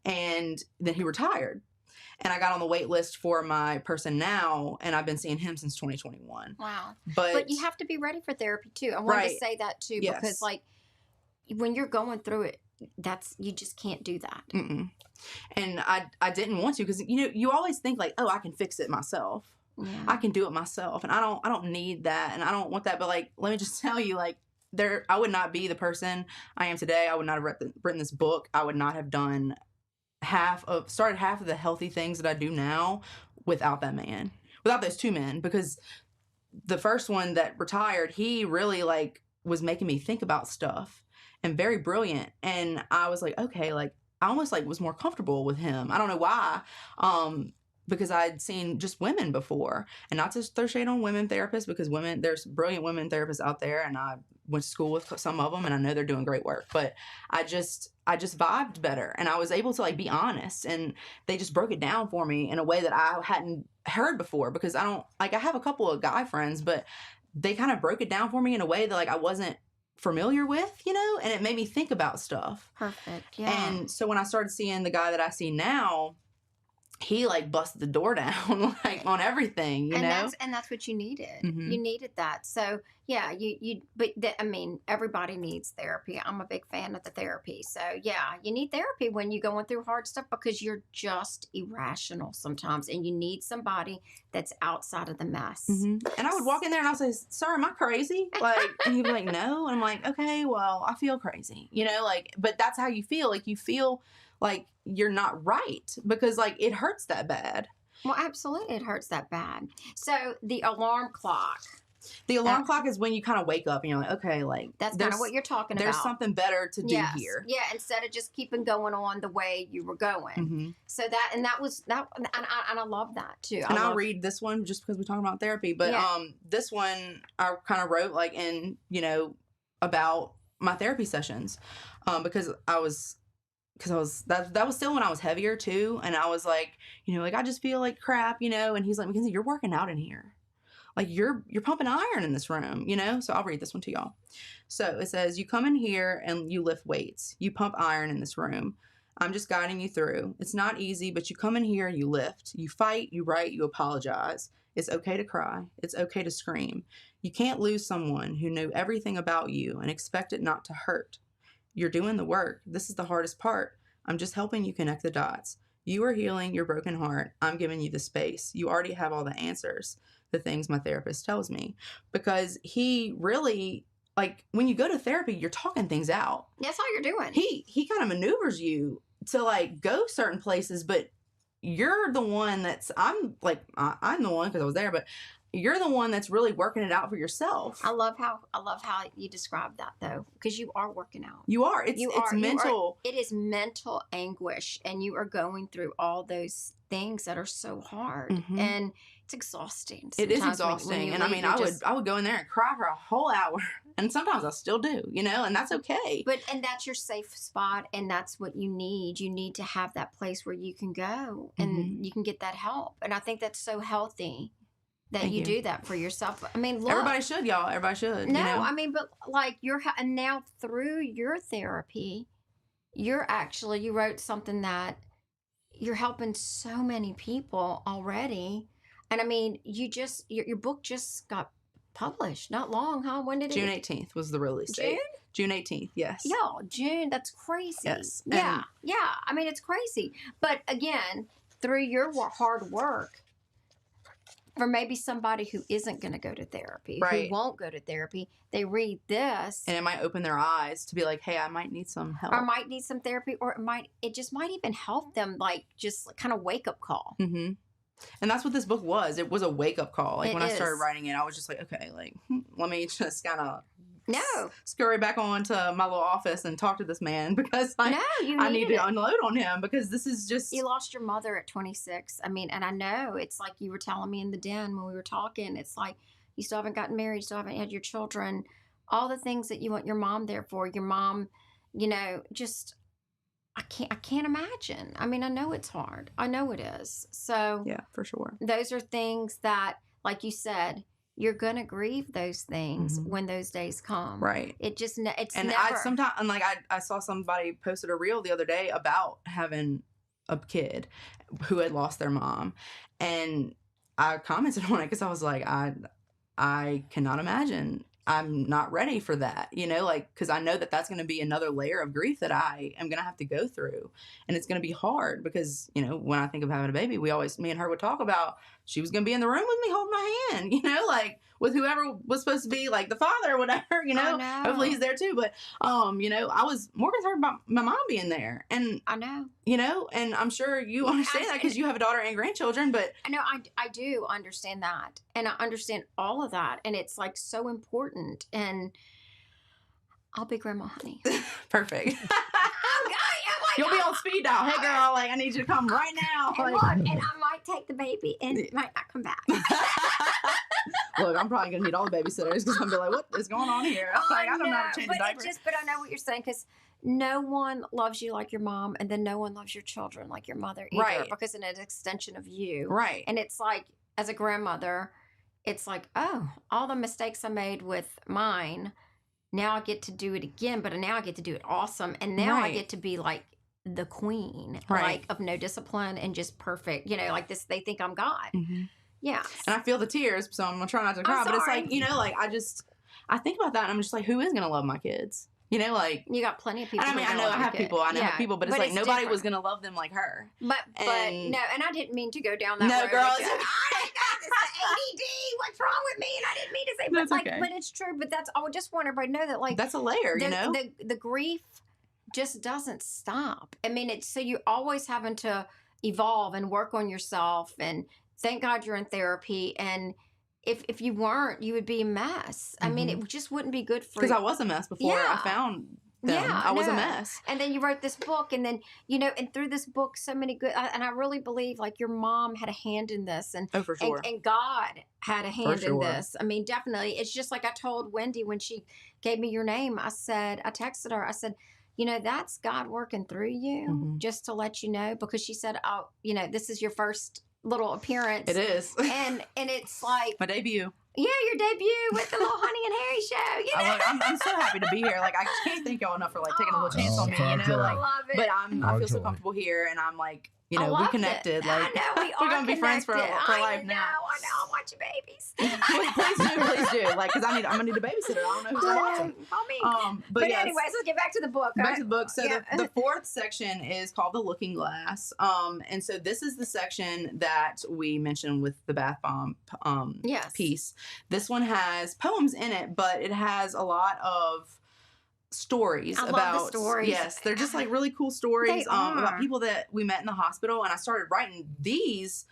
and then he retired. And I got on the wait list for my person now, and I've been seeing him since 2021. Wow. But you have to be ready for therapy too. I wanted to say that too, Yes. because like, when you're going through it, you just can't do that. Mm-mm. And I didn't want to, because you always think like, oh, I can fix it myself. Yeah. I can do it myself, and I don't need that, and I don't want that. But like, let me just tell you, like, I would not be the person I am today. I would not have written this book. I would not have done started half of the healthy things that I do now without that man, without those 2 men, because the first one that retired, he really like was making me think about stuff, and very brilliant. And I was like, okay, like, I almost like was more comfortable with him. I don't know why. Because I'd seen just women before, and not to throw shade on women therapists, because there's brilliant women therapists out there, and I went to school with some of them, and I know they're doing great work, but I just vibed better, and I was able to like be honest, and they just broke it down for me in a way that I hadn't heard before, because I have a couple of guy friends, but they kind of broke it down for me in a way that like I wasn't familiar with, and it made me think about stuff. Perfect. Yeah. And so when I started seeing the guy that I see now, he like busted the door down like on everything, that's what you needed. Mm-hmm. You needed that. So yeah, I mean, everybody needs therapy. I'm a big fan of the therapy. So yeah, you need therapy when you're going through hard stuff, because you're just irrational sometimes, and you need somebody that's outside of the mess. Mm-hmm. And I would walk in there and I would say, sir, am I crazy? Like, and he'd be like, no. And I'm like, okay, well, I feel crazy, like, but that's how you feel. Like, you feel like you're not right, because like it hurts that bad. Well, absolutely, it hurts that bad. So the alarm clock. The alarm clock is when you kind of wake up and you're like, okay, like, that's kind of what you're talking about. There's something better to do here. Yeah, instead of just keeping going on the way you were going. Mm-hmm. So that was that, and I love that too. And I'll read this one just because we're talking about therapy. But this one I kind of wrote like in about my therapy sessions, because that was still when I was heavier too, and I was like, like, I just feel like crap, and he's like, Mackenzie, you're working out in here, like you're pumping iron in this room, so I'll read this one to y'all. So it says, you come in here and you lift weights, you pump iron in this room. I'm just guiding you through. It's not easy, but you come in here and you lift, you fight, you write, you apologize. It's okay to cry. It's okay to scream. You can't lose someone who knew everything about you and expect it not to hurt. You're doing the work. This is the hardest part. I'm just helping you connect the dots. You are healing your broken heart. I'm giving you the space. You already have all the answers, the things my therapist tells me. Because he really, like, when you go to therapy, you're talking things out. That's all you're doing. He kind of maneuvers you to, like, go certain places, but you're the one I'm the one because I was there, but you're the one that's really working it out for yourself. I love how you describe that though, because you are working out. You are. It's mental. It is mental anguish, and you are going through all those things that are so hard, and it's exhausting. It is exhausting, and I mean, I would go in there and cry for a whole hour, And sometimes I still do, and that's okay. And that's your safe spot, and that's what you need. You need to have that place where you can go and you can get that help. And I think that's so healthy that Thank you you. do that for yourself. I mean, look. Everybody should, y'all. Everybody should. No, I mean, but like and now through your therapy, you wrote something that you're helping so many people already. And I mean, your book just got published not long, huh? When did it? June 18th was the release date. June 18th, yes. Yeah, June. That's crazy. Yes. Yeah, yeah. I mean, it's crazy. But again, through your hard work, for maybe somebody who isn't going to go to therapy, who won't go to therapy, they read this. And it might open their eyes to be like, hey, I might need some help. Or might need some therapy, or it just might even help them, like, just kind of wake up call. Mm-hmm. And that's what this book was. It was a wake-up call. Like, when I started writing it, I was just like, okay, like, let me just kind of scurry back on to my little office and talk to this man, because I need to unload on him, because this is just... You lost your mother at 26. I mean, and I know, it's like you were telling me in the den when we were talking, it's like you still haven't gotten married, you still haven't had your children, all the things that you want your mom there for. Your mom, just... I can't imagine. I mean, I know it's hard. I know it is. So yeah, for sure. Those are things that, like you said, you're gonna grieve those things when those days come. Right. It's never. I saw somebody posted a reel the other day about having a kid who had lost their mom, and I commented on it because I was like, I cannot imagine. I'm not ready for that, because I know that that's going to be another layer of grief that I am going to have to go through. And it's going to be hard because, when I think of having a baby, me and her would talk about, she was going to be in the room with me holding my hand, like with whoever was supposed to be like the father or whatever, hopefully he's there too. But, I was more concerned about my mom being there. And I know, and I'm sure you understand that because you have a daughter and grandchildren, but I know I do understand that. And I understand all of that. And it's like so important. And I'll be Grandma Honey. Perfect. You'll be on speed dial. Hey girl, like I need you to come right now. And look, and I might take the baby and might not come back. Look, I'm probably gonna need all the babysitters because I'm gonna be like, what is going on here? I don't know how to change a diaper. But I know what you're saying, because no one loves you like your mom, and then no one loves your children like your mother either, right? Because it's an extension of you, right? And it's like, as a grandmother, it's like, oh, all the mistakes I made with mine, now I get to do it again, but now I get to do it awesome, and now I get to be like the queen, like of no discipline and just perfect, like this. They think I'm God. Mm-hmm. Yeah. And I feel the tears, so I'm gonna try not to cry. But it's like, I think about that, and I'm just like, who is gonna love my kids? Like, you got plenty of people. I mean, I know I have people, but it's like nobody was gonna love them like her. But no, and I didn't mean to go down that road. No, girl, it's the ADD. What's wrong with me? And I didn't mean to say, but it's true. But I just want everybody to know that, like, that's a layer, the grief just doesn't stop. I mean, it's so you're always having to evolve and work on yourself. And thank God you're in therapy. And if you weren't, you would be a mess. I mean, it just wouldn't be good for you. Because I was a mess before I found them. Yeah, I was a mess. And then you wrote this book, and then, and through this book, so many good, and I really believe like your mom had a hand in this, and for sure. And God had a hand in this. I mean, definitely. It's just like I told Wendy when she gave me your name, I texted her, I said, that's God working through you, just to let you know, because she said, oh, this is your first little appearance. It is. And it's like my debut. Yeah, your debut with the little Honey and Harry show. I'm so happy to be here. Like, I can't thank y'all enough for like taking a little chance on me. Like, I love it. But I feel so comfortable here, and I'm like, we connected. Like, we're gonna be friends for life now. I know. I want your babies. please do. Like, because I'm gonna need a babysitter. I don't know who's gonna watch them. Call me. But yes, anyways, let's get back to the book. Back to the book. So the fourth section is called The Looking Glass. And so this is the section that we mentioned with the bath bomb piece. This one has poems in it, but it has a lot of stories love the stories. Yes, they're just like really cool stories about people that we met in the hospital. And I started writing these.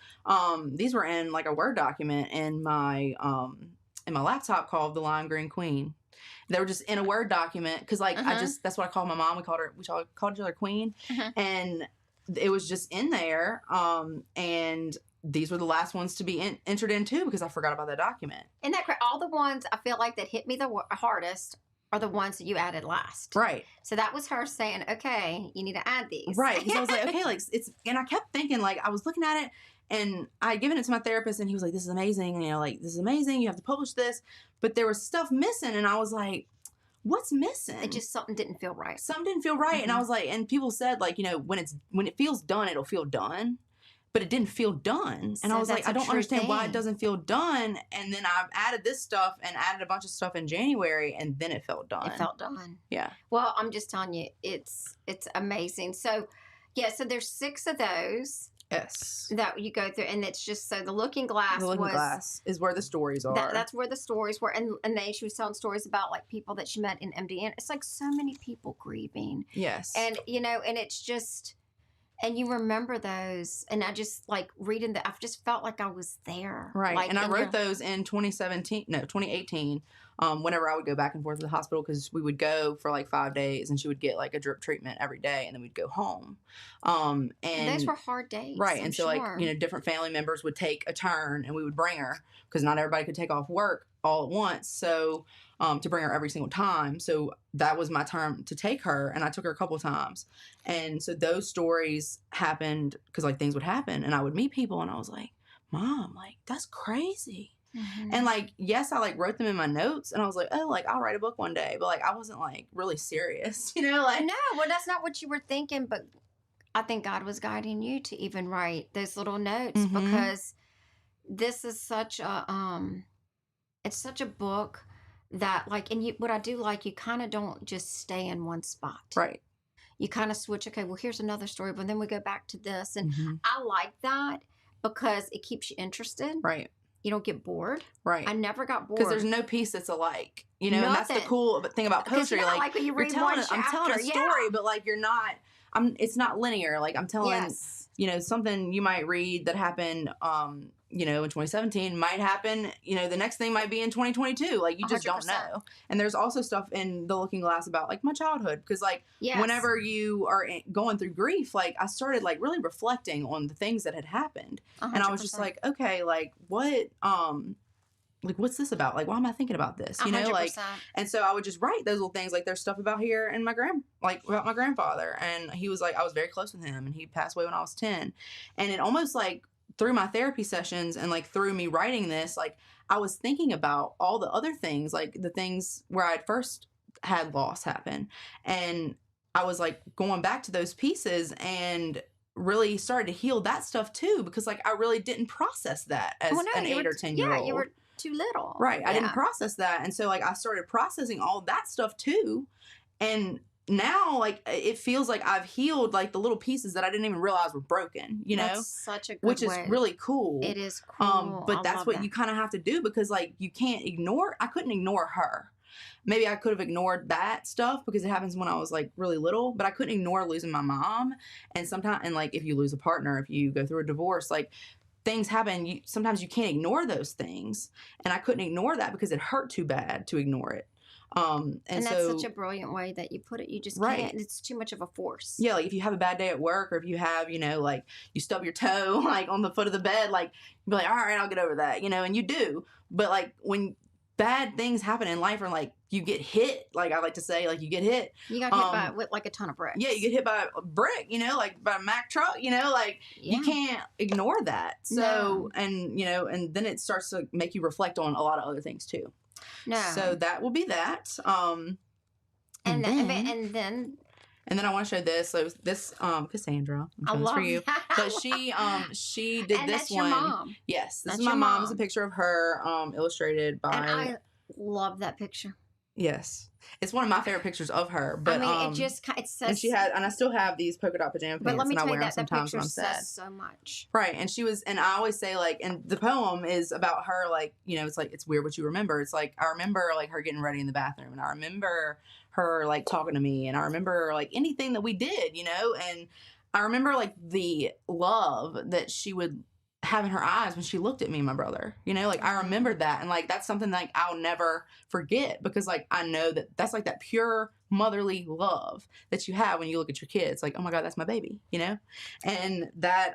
These were in like a Word document in my laptop called The Lime Green Queen. They were just in a Word document because like that's what I called my mom. We called each other Queen, and it was just in there. And these were the last ones to be entered into because I forgot about that document. And all the ones I feel like that hit me the hardest are the ones that you added last. Right. So that was her saying, okay, you need to add these. Right. Because I was like, okay, like it's, and I kept thinking, like, I was looking at it and I had given it to my therapist and he was like, this is amazing. You know, like, this is amazing. You have to publish this. But there was stuff missing. And I was like, what's missing? It just, something didn't feel right. Something didn't feel right. And I was like, and people said, like, you know, when it feels done, it'll feel done. But it didn't feel done. And I was like, I don't understand why it doesn't feel done. And then I've added this stuff and added a bunch of stuff in January, and then it felt done. It felt done. Yeah. Well, I'm just telling you, it's amazing. So, yeah, so there's 6 of those. Yes. That you go through. And it's just, so the Looking Glass Glass is where the stories are. That's where the stories were. And she was telling stories about, like, people that she met in MDN. It's like so many people grieving. Yes. And, you know, and it's just... And you remember those, and I just, like, reading that, I've just felt like I was there. Right, like, and I wrote those in 2018, whenever I would go back and forth to the hospital, because we would go for, like, 5 days, and she would get, like, a drip treatment every day, and then we'd go home. And those were hard days. Right, and so, like, you know, different family members would take a turn, and we would bring her, because not everybody could take off work all at once, so... to bring her every single time. So that was my turn to take her, and I took her a couple of times. And so those stories happened because, like, things would happen, and I would meet people, and I was like, Mom, like, that's crazy. Mm-hmm. And, like, yes, I, like, wrote them in my notes, and I was like, oh, like, I'll write a book one day. But, like, I wasn't, like, really serious, you know? Like, no, well, that's not what you were thinking, but I think God was guiding you to even write those little notes, mm-hmm. because this is such a, it's such a book that, like, and what I do like, you kind of don't just stay in one spot. Right. You kind of switch, okay, well, here's another story, but then we go back to this. And mm-hmm. I like that because it keeps you interested. Right. You don't get bored. Right. I never got bored. Because there's no piece that's alike. You know, Nothing. And that's the cool thing about poetry. Like when you read one chapter, I'm telling a story, but, like, you're not, it's not linear. Like, I'm telling, yes. you know, something you might read that happened, you know, in 2017 might happen, you know, the next thing might be in 2022. Like, you just 100%. Don't know. And there's also stuff in The Looking Glass about, like, my childhood. Because, like, yes. whenever you are going through grief, like, I started, like, really reflecting on the things that had happened. 100%. And I was just like, okay, like, what, like, what's this about? Like, why am I thinking about this? You know, 100%. like, and so I would just write those little things. Like, there's stuff about here and about my grandfather. And he was, like, I was very close with him, and he passed away when I was 10. And it almost, like, through my therapy sessions and, like, through me writing this, like, I was thinking about all the other things, like the things where I'd first had loss happen. And I was, like, going back to those pieces and really started to heal that stuff too, because, like, I really didn't process that as an 8 or 10-year-old. Yeah, you were too little. Right. I didn't process that. And so, like, I started processing all that stuff too. And now, like, it feels like I've healed, like, the little pieces that I didn't even realize were broken, you know? That's such a good Which is really cool. It is cool. But that's what you kind of have to do, because, like, you can't I couldn't ignore her. Maybe I could have ignored that stuff because it happens when I was, like, really little, but I couldn't ignore losing my mom. And sometimes, and, like, if you lose a partner, if you go through a divorce, like, things happen. Sometimes you can't ignore those things. And I couldn't ignore that because it hurt too bad to ignore it. And that's so, such a brilliant way that you put it. You just right. can't. It's too much of a force. Yeah, like, if you have a bad day at work, or if you have, you know, like, you stub your toe, like, on the foot of the bed, like, you'd be like, all right, I'll get over that, you know, and you do. But, like, when bad things happen in life, or, like, you get hit, like I like to say, like, you get hit. You got hit by with, like, a ton of bricks. Yeah, you get hit by a brick, you know, like, by a Mack truck, you know, like, you can't ignore that. So, no. And, you know, and then it starts to make you reflect on a lot of other things too. No. So that will be that. And then I want to show this. So this Cassandra, I love for you. That. But she did and this that's one. Your mom. Yes, this that's is my your mom. It's mom. a picture of her, illustrated by. And I love that picture. Yes, it's one of my favorite pictures of her. But I mean, it says. And and I still have these polka dot pajama pants, and I wear them sometimes when I'm sad. Says so much. Right, and I always say, like, and the poem is about her, like, you know, it's like, it's weird what you remember. It's like, I remember, like, her getting ready in the bathroom, and I remember her, like, talking to me, and I remember, like, anything that we did, you know, and I remember, like, the love that she would have in her eyes when she looked at me and my brother, you know, like, I remembered that. And, like, that's something, like, I'll never forget, because, like, I know that that's, like, that pure motherly love that you have when you look at your kids, like, oh my God, that's my baby, you know? And that,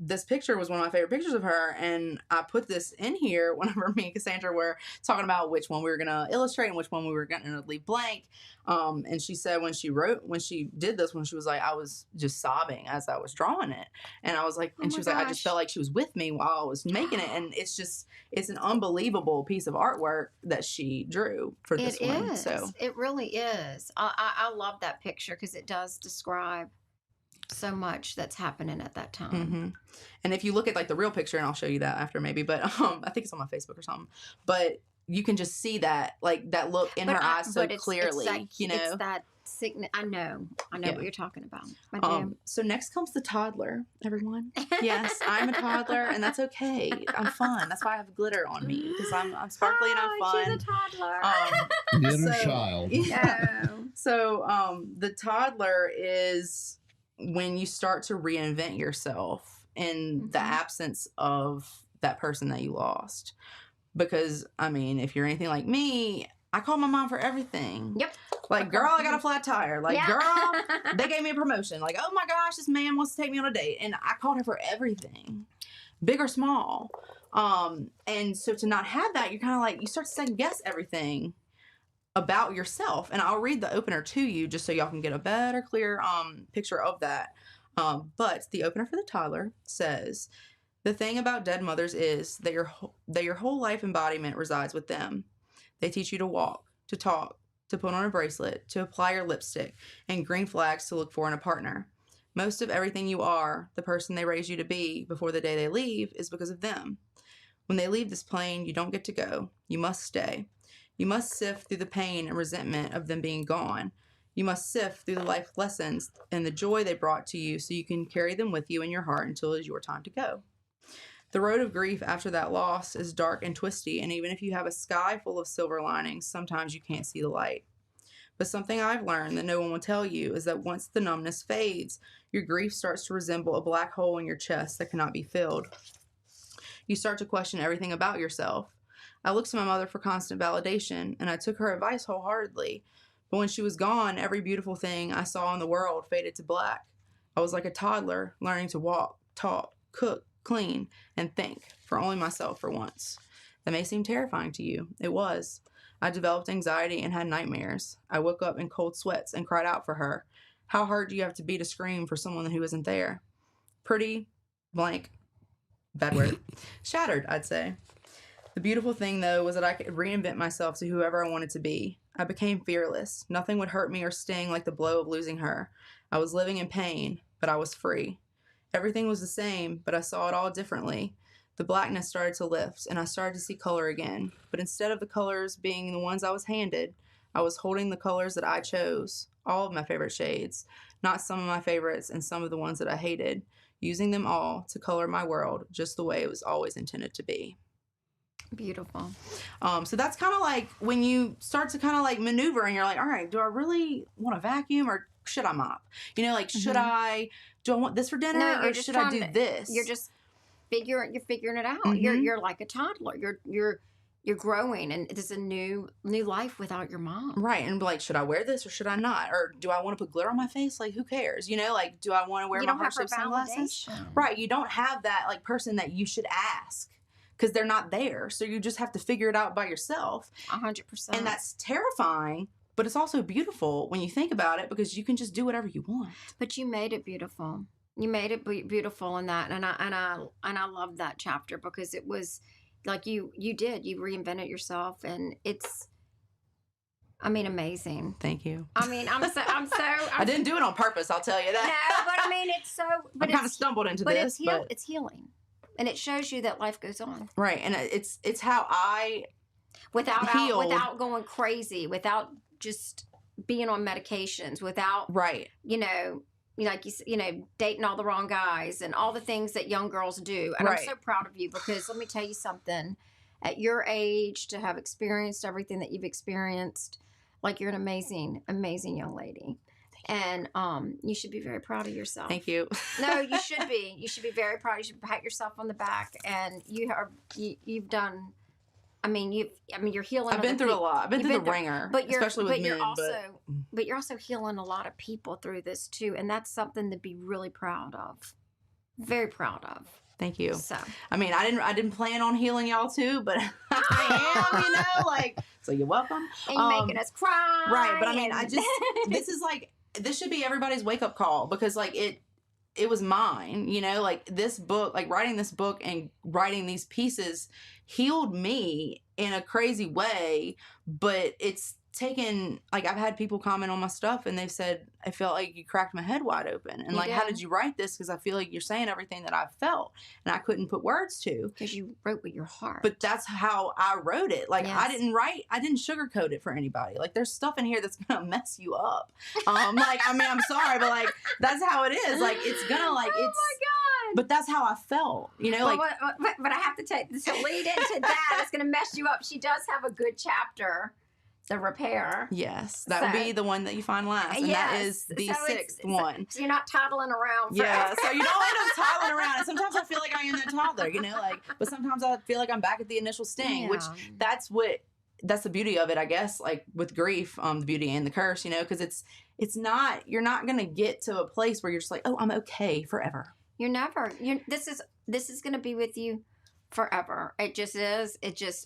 this picture was one of my favorite pictures of her, and I put this in here whenever me and Cassandra were talking about which one we were going to illustrate and which one we were going to leave blank. And she said when she did this one, she was like, I was just sobbing as I was drawing it. And I was like, and she was like, I just felt like she was with me while I was making it. And it's an unbelievable piece of artwork that she drew for this one. So it really is. I love that picture because it does describe so much that's happening at that time. Mm-hmm. And if you look at like the real picture, and I'll show you that after maybe, but I think it's on my Facebook or something, but you can just see that, like that look in her eyes so clearly, you know. It's that I know what you're talking about. I do. So next comes the toddler, everyone. Yes, I'm a toddler, and that's okay. I'm fun. That's why I have glitter on me, because I'm sparkly and I'm fun. She's a toddler. Inner child. Yeah. So the toddler is when you start to reinvent yourself in the absence of that person that you lost. Because, I mean, if you're anything like me, I call my mom for everything. Yep. Like, girl, I got a flat tire. Like, girl, they gave me a promotion. Like, oh my gosh, this man wants to take me on a date. And I called her for everything, big or small. And so to not have that, you're kind of like, you start to second guess everything about yourself. And I'll read the opener to you just so y'all can get a better, clear picture of that. But the opener for the toddler says, the thing about dead mothers is that your whole life embodiment resides with them. They teach you to walk, to talk, to put on a bracelet, to apply your lipstick, and green flags to look for in a partner. Most of everything you are, the person they raised you to be before the day they leave, is because of them. When they leave this plane, you don't get to go. You must stay. You must sift through the pain and resentment of them being gone. You must sift through the life lessons and the joy they brought to you so you can carry them with you in your heart until it is your time to go. The road of grief after that loss is dark and twisty, and even if you have a sky full of silver linings, sometimes you can't see the light. But something I've learned that no one will tell you is that once the numbness fades, your grief starts to resemble a black hole in your chest that cannot be filled. You start to question everything about yourself. I looked to my mother for constant validation, and I took her advice wholeheartedly. But when she was gone, every beautiful thing I saw in the world faded to black. I was like a toddler, learning to walk, talk, cook, clean, and think for only myself for once. That may seem terrifying to you. It was. I developed anxiety and had nightmares. I woke up in cold sweats and cried out for her. How hard do you have to be to scream for someone who isn't there? Pretty, blank, bad word, shattered, I'd say. The beautiful thing, though, was that I could reinvent myself to whoever I wanted to be. I became fearless. Nothing would hurt me or sting like the blow of losing her. I was living in pain, but I was free. Everything was the same, but I saw it all differently. The blackness started to lift, and I started to see color again. But instead of the colors being the ones I was handed, I was holding the colors that I chose, all of my favorite shades, not some of my favorites and some of the ones that I hated, using them all to color my world just the way it was always intended to be. Beautiful. So that's kind of like when you start to kind of like maneuver and you're like, all right, do I really want to vacuum or should I mop? You know, like, do I want this for dinner or should I do this? You're just figuring it out. Mm-hmm. You're like a toddler. You're growing, and it's a new life without your mom. Right. And like, should I wear this or should I not? Or do I want to put glitter on my face? Like, who cares? You know, like, do I want to wear my heart-shaped sunglasses? Right. You don't have that like person that you should ask because they're not there. So you just have to figure it out by yourself. 100%. And that's terrifying. But it's also beautiful when you think about it because you can just do whatever you want. But you made it beautiful. You made it beautiful in that, and I love that chapter because it was like you reinvented yourself, and it's, I mean, amazing. Thank you. I mean, I didn't do it on purpose. I'll tell you that. No, but I mean, it's so. But I kind of stumbled into this, but it's healing, and it shows you that life goes on. Right, and it's how I without going crazy, without just being on medications, without dating all the wrong guys and all the things that young girls do. And I'm so proud of you because let me tell you something. At your age, to have experienced everything that you've experienced, like you're an amazing, amazing young lady. And you should be very proud of yourself. Thank you. No, you should be. You should be very proud. You should pat yourself on the back. And you've done. You're healing. I've been through a lot. I've been through the ringer, especially with men. But you're also healing a lot of people through this too, and that's something to be really proud of. very proud of. Thank you. So, I mean, I didn't plan on healing y'all too, but I am, you know, like, so you're welcome. and you're making us cry. Right. But I mean, and- this should be everybody's wake up call, because like it was mine, you know, like this book, like writing this book and writing these pieces healed me in a crazy way, but it's taken, like, I've had people comment on my stuff and they've said, I felt like you cracked my head wide open. And You like, how did. did you write this? Because I feel like you're saying everything that I felt and I couldn't put words to. Because you wrote with your heart. But that's how I wrote it. Like, Yes. I didn't sugarcoat it for anybody. Like, there's stuff in here that's gonna mess you up. Like, I mean, I'm sorry, but like, that's how it is. Like, it's gonna like, oh it's. my God. But that's how I felt, you know. Like, but I have to take to lead into that. It's going to mess you up. She does have a good chapter, the repair. yes, that would So- be the one that you find last, and that is the So it's- sixth one. So you're not toddling around. Yeah, forever. so you don't end up toddling around. And sometimes I feel like I am that toddler, you know, like, but sometimes I feel like I'm back at the initial sting, which Yeah. that's the beauty of it, I guess, like with grief, the beauty and the curse, you know, because it's not, you're not going to get to a place where you're just like, oh, I'm okay forever. You're never. This is going to be with you forever. It just is.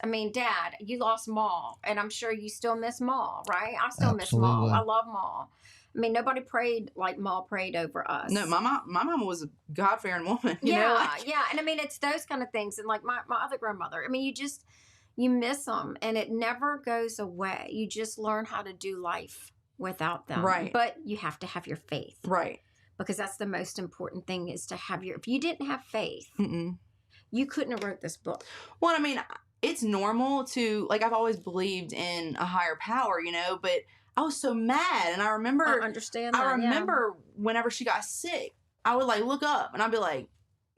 I mean, Dad, you lost Maul, and I'm sure you still miss Maul, right? I still miss Maul. Absolutely. I love Maul. I mean, nobody prayed like Maul prayed over us. No, my mama was a God-fearing woman, you know? Like, yeah. And I mean, it's those kind of things. And like my other grandmother, I mean, you miss them, and it never goes away. You just learn how to do life without them. Right. But you have to have your faith. right. Because that's the most important thing, is to have if you didn't have faith, Mm-mm. you couldn't have wrote this book. Well, I mean, it's normal to, like, I've always believed in a higher power, you know, but I was so mad. And I remember, I understand that. I remember whenever she got sick, I would like look up and I'd be like,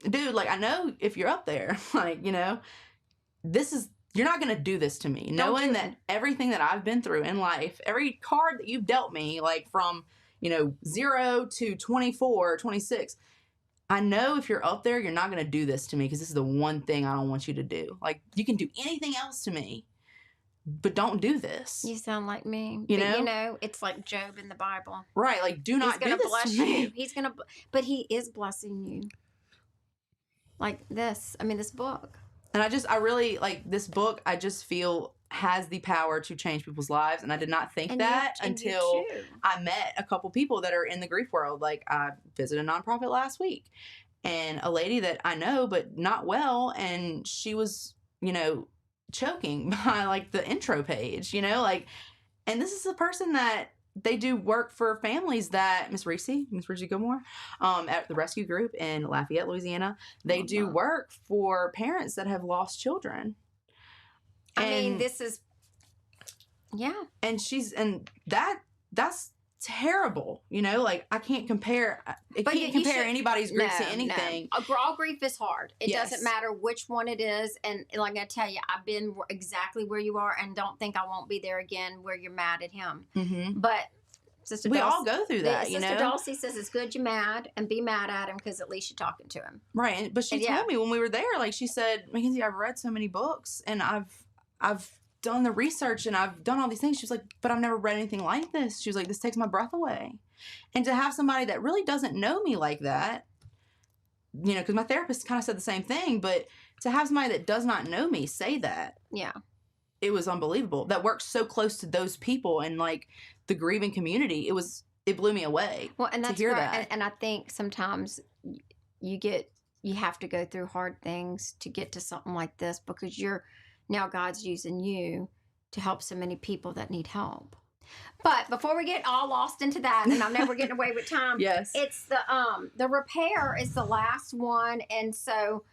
dude, like, I know if you're up there, like, you know, you're not going to do this to me. Don't Knowing do that it. everything that I've been through in life, every card that you've dealt me, like from, you know, 0 to 24, 26, I know if you're up there, you're not going to do this to me, because this is the one thing I don't want you to do. Like, you can do anything else to me, but don't do this. You sound like me. You But, know? you know, it's like Job in the Bible. Right. Like, do not He's do going to this bless to me. you. He's going to, but he is blessing you. Like this. I mean, this book. And I really, like, this book, I just feel has the power to change people's lives. And I did not think And that you until too. I met a couple people that are in the grief world. Like, I visited a nonprofit last week, and a lady that I know but not well, and she was, you know, choking by like the intro page, you know, like, and this is a person that they do work for families that Miss Reese Gilmore, at the rescue group in Lafayette, Louisiana, they Love do that. work for parents that have lost children. I mean, And- this is, yeah. and that's terrible, you know, like, I can't compare, But can't you compare should- anybody's grief to No, anything. no. All grief is hard. It Yes. doesn't matter which one it is. And like I tell you, I've been exactly where you are, and don't think I won't be there again where you're mad at him. Mm-hmm. But Sister We Dulcie, all go through that, you Sister know, Dulcie says it's good you're mad, and be mad at him, because at least you're talking to him. right? But she And yeah. told me when we were there, like, she said, Mackenzie, I've read so many books and I've done the research and I've done all these things. She was like, but I've never read anything like this. She was like, this takes my breath away. And to have somebody that really doesn't know me like that, you know, because my therapist kind of said the same thing, but to have somebody that does not know me say that, Yeah. it was unbelievable. That works so close to those people and like the grieving community. It blew me away. Well, and that's hear right. that. And I think sometimes you have to go through hard things to get to something like this, because now God's using you to help so many people that need help. But before we get all lost into that, and I know we're getting away with time. Yes. It's the repair is the last one, and so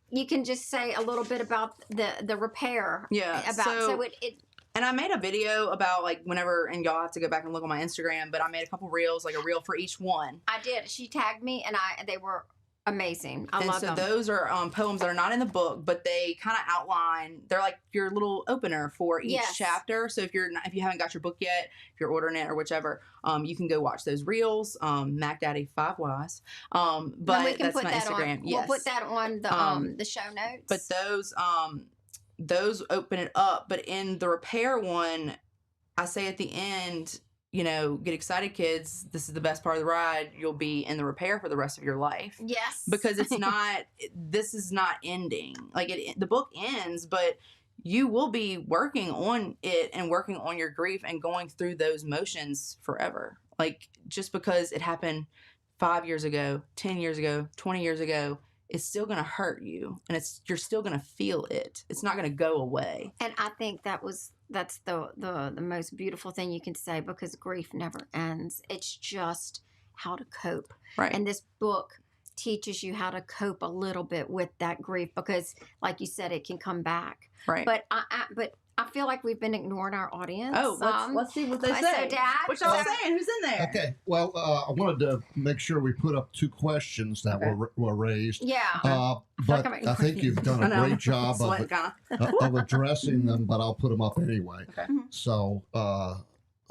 you can just say a little bit about the repair. Yeah. So it And I made a video about, like, whenever, and y'all have to go back and look on my Instagram, but I made a couple reels, like a reel for each one. I did. She tagged me, and they were amazing. I And love so them. those are poems that are not in the book, but they kind of outline. They're like your little opener for each Yes. chapter. So if you haven't got your book yet, if you're ordering it or whichever, you can go watch those reels. Mac Daddy 5 Wise. Then But we can that's put my that Instagram. on. Yes. We'll put that on the show notes. But those open it up. But in the repair one, I say at the end, get excited, kids. This is the best part of the ride. You'll be in the repair for the rest of your life. Yes. Because this is not ending. Like the book ends, but you will be working on it and working on your grief and going through those motions forever. Like just because it happened 5 years ago, 10 years ago, 20 years ago, it's still going to hurt you, and you're still going to feel it. It's not going to go away. And I think that's the most beautiful thing you can say, because grief never ends. It's just how to cope. Right. And this book teaches you how to cope a little bit with that grief, because like you said, it can come back. Right. But I feel like we've been ignoring our audience. Oh, let's see what they say. So, Dad, what y'all saying? Who's in there? Okay. Well, I wanted to make sure we put up 2 questions that were raised. Yeah. But I think you've done a great job of addressing them, but I'll put them up anyway. Okay. So,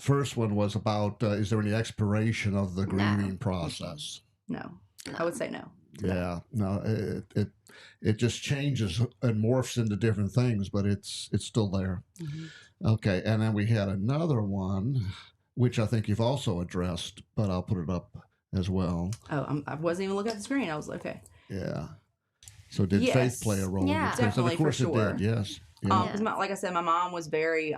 first one was about, is there any expiration of the grieving process? No. I would say no. Yeah. No, it just changes and morphs into different things, but it's still there. Mm-hmm. Okay. And then we had another one, which I think you've also addressed, but I'll put it up as well. Oh, I wasn't even looking at the screen. I was like, okay. Yeah. So did faith play a role? Yeah, definitely, of course for sure. It did. Yes. Yeah. Because like I said, my mom was very,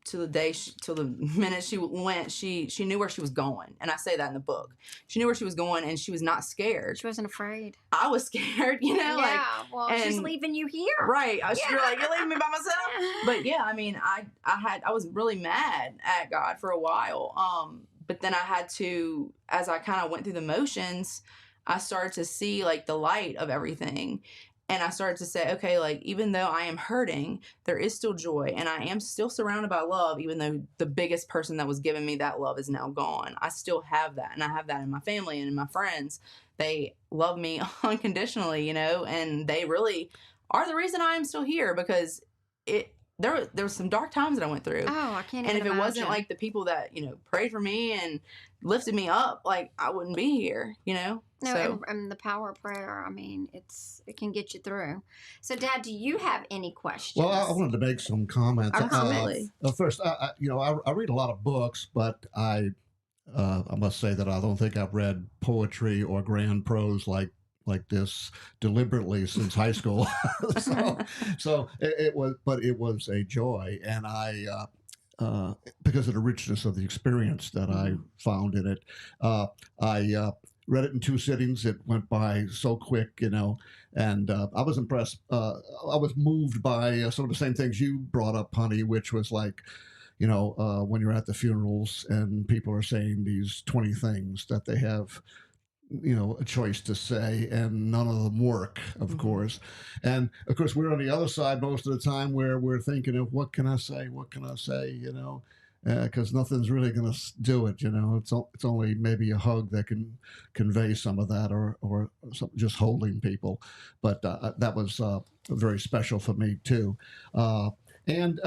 till the minute she went, she knew where she was going. And I say that in the book. She knew where she was going, and she was not scared. She wasn't afraid. I was scared, Yeah, well, she's leaving you here. Right. You're like, you're leaving me by myself? But yeah, I mean, I was really mad at God for a while. But then I had to, as I kind of went through the motions, I started to see like the light of everything. And I started to say, okay, like, even though I am hurting, there is still joy, and I am still surrounded by love, even though the biggest person that was giving me that love is now gone. I still have that, and I have that in my family and in my friends. They love me unconditionally, and they really are the reason I am still here, because there were some dark times that I went through. Oh, I can't And even if it imagine. wasn't like the people that, prayed for me and lifted me up, like, I wouldn't be here, No, So, and the power of prayer, I mean, it can get you through. So, Dad, do you have any questions? Well, I wanted to make some comments. Absolutely. First, I read a lot of books, but I must say that I don't think I've read poetry or grand prose like this deliberately since high school. so it was a joy, and I because of the richness of the experience that I found in it, I read it in 2 sittings. It went by so quick, and I was impressed. I was moved by some of the same things you brought up, honey, which was like, when you're at the funerals and people are saying these 20 things that they have, a choice to say, and none of them work, of course. And of course, we're on the other side most of the time, where we're thinking of what can I say, because nothing's really going to do it. It's only maybe a hug that can convey some of that, or just holding people. But that was very special for me too. And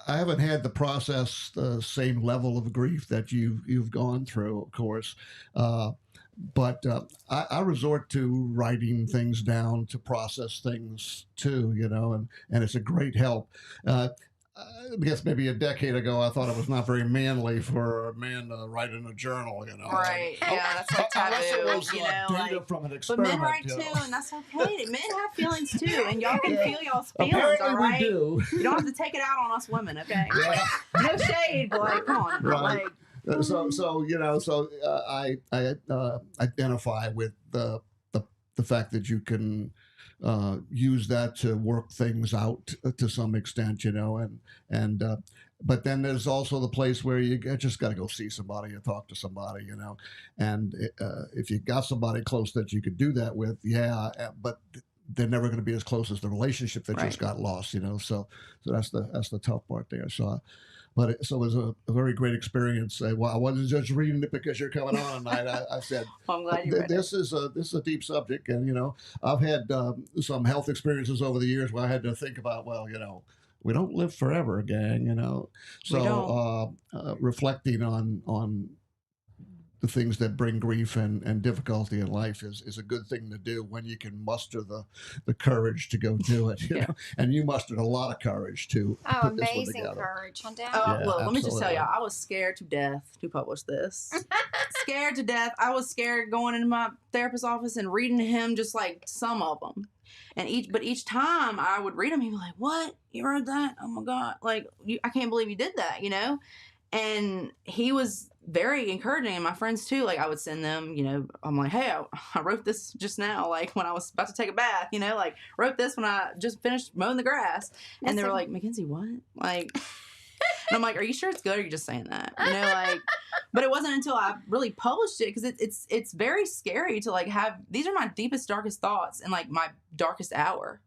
I haven't had the same level of grief that you've gone through, of course, but I resort to writing things down to process things too, and it's a great help. I guess maybe a decade ago, I thought it was not very manly for a man to write in a journal, Right. Yeah, that's like taboo. Unless it was data from an But experiment. men write too, and that's okay. Men have feelings too, and y'all can feel y'all's feelings, Apparently all right? we do. You don't have to take it out on us women, okay? Yeah. No shade, but like, come on. Right. Like, So I identify with the fact that you can use that to work things out to some extent, but then there's also the place where you just got to go see somebody or talk to somebody, and if you got somebody close that you could do that with, but they're never going to be as close as the relationship that just got lost, so that's the tough part there. But it was a very great experience. Well, I wasn't just reading it because you're coming on tonight. I said, I'm glad you read this is a deep subject, and I've had some health experiences over the years where I had to think about, we don't live forever, gang, So reflecting on the things that bring grief and difficulty in life is a good thing to do when you can muster the courage to go do it. You know? And you mustered a lot of courage to put this one amazing together. courage, huh, Dad? Well, let me just tell absolutely. y'all, I was scared to death to publish this. Scared to death. I was scared going into my therapist's office and reading to him just like some of them. And each time I would read them, he'd be like, "What? You wrote that? Oh my God. Like, I can't believe you did that, you know?" And he was very encouraging, and my friends too. Like, I would send them, you know, I'm like, "Hey, I wrote this just now, like when I was about to take a bath, you know, like wrote this when I just finished mowing the grass." And they were like, "Mackenzie, what?" Like, and I'm like, "Are you sure it's good, or are you just saying that?" You know, like, but it wasn't until I really published it, because it's very scary to like have, these are my deepest, darkest thoughts and like my darkest hour.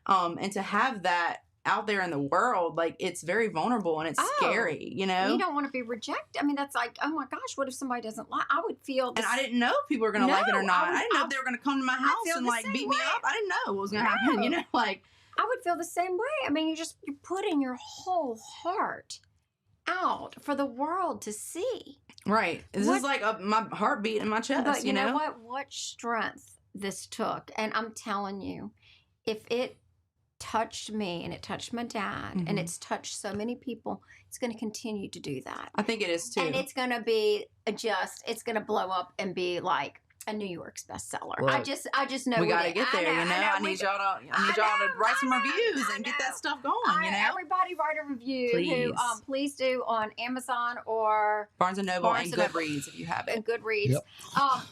And to have that out there in the world, like, it's very vulnerable and it's scary, you know? You don't want to be rejected. I mean, that's like, oh my gosh, what if somebody doesn't like, I would feel And I didn't know if people were going to like it or not. I didn't know if they were going to come to my house and like beat me up. I didn't know what was going to happen, you know? Like, I would feel the same way. I mean, you're putting your whole heart out for the world to see. Right. This is like my heartbeat in my chest, But you know know? what strength this took. And I'm telling you, if it touched me and it touched my dad and it's touched so many people, it's going to continue to do that. I think it is too. And it's going to be it's going to blow up and be like a New York's bestseller. Look, I just know we got to it. get there, you know? I need y'all to write some reviews and get that stuff going, you know? Everybody write a review. Please. Please do on Amazon or Barnes & Noble and Goodreads if you have it. and Goodreads. Yep.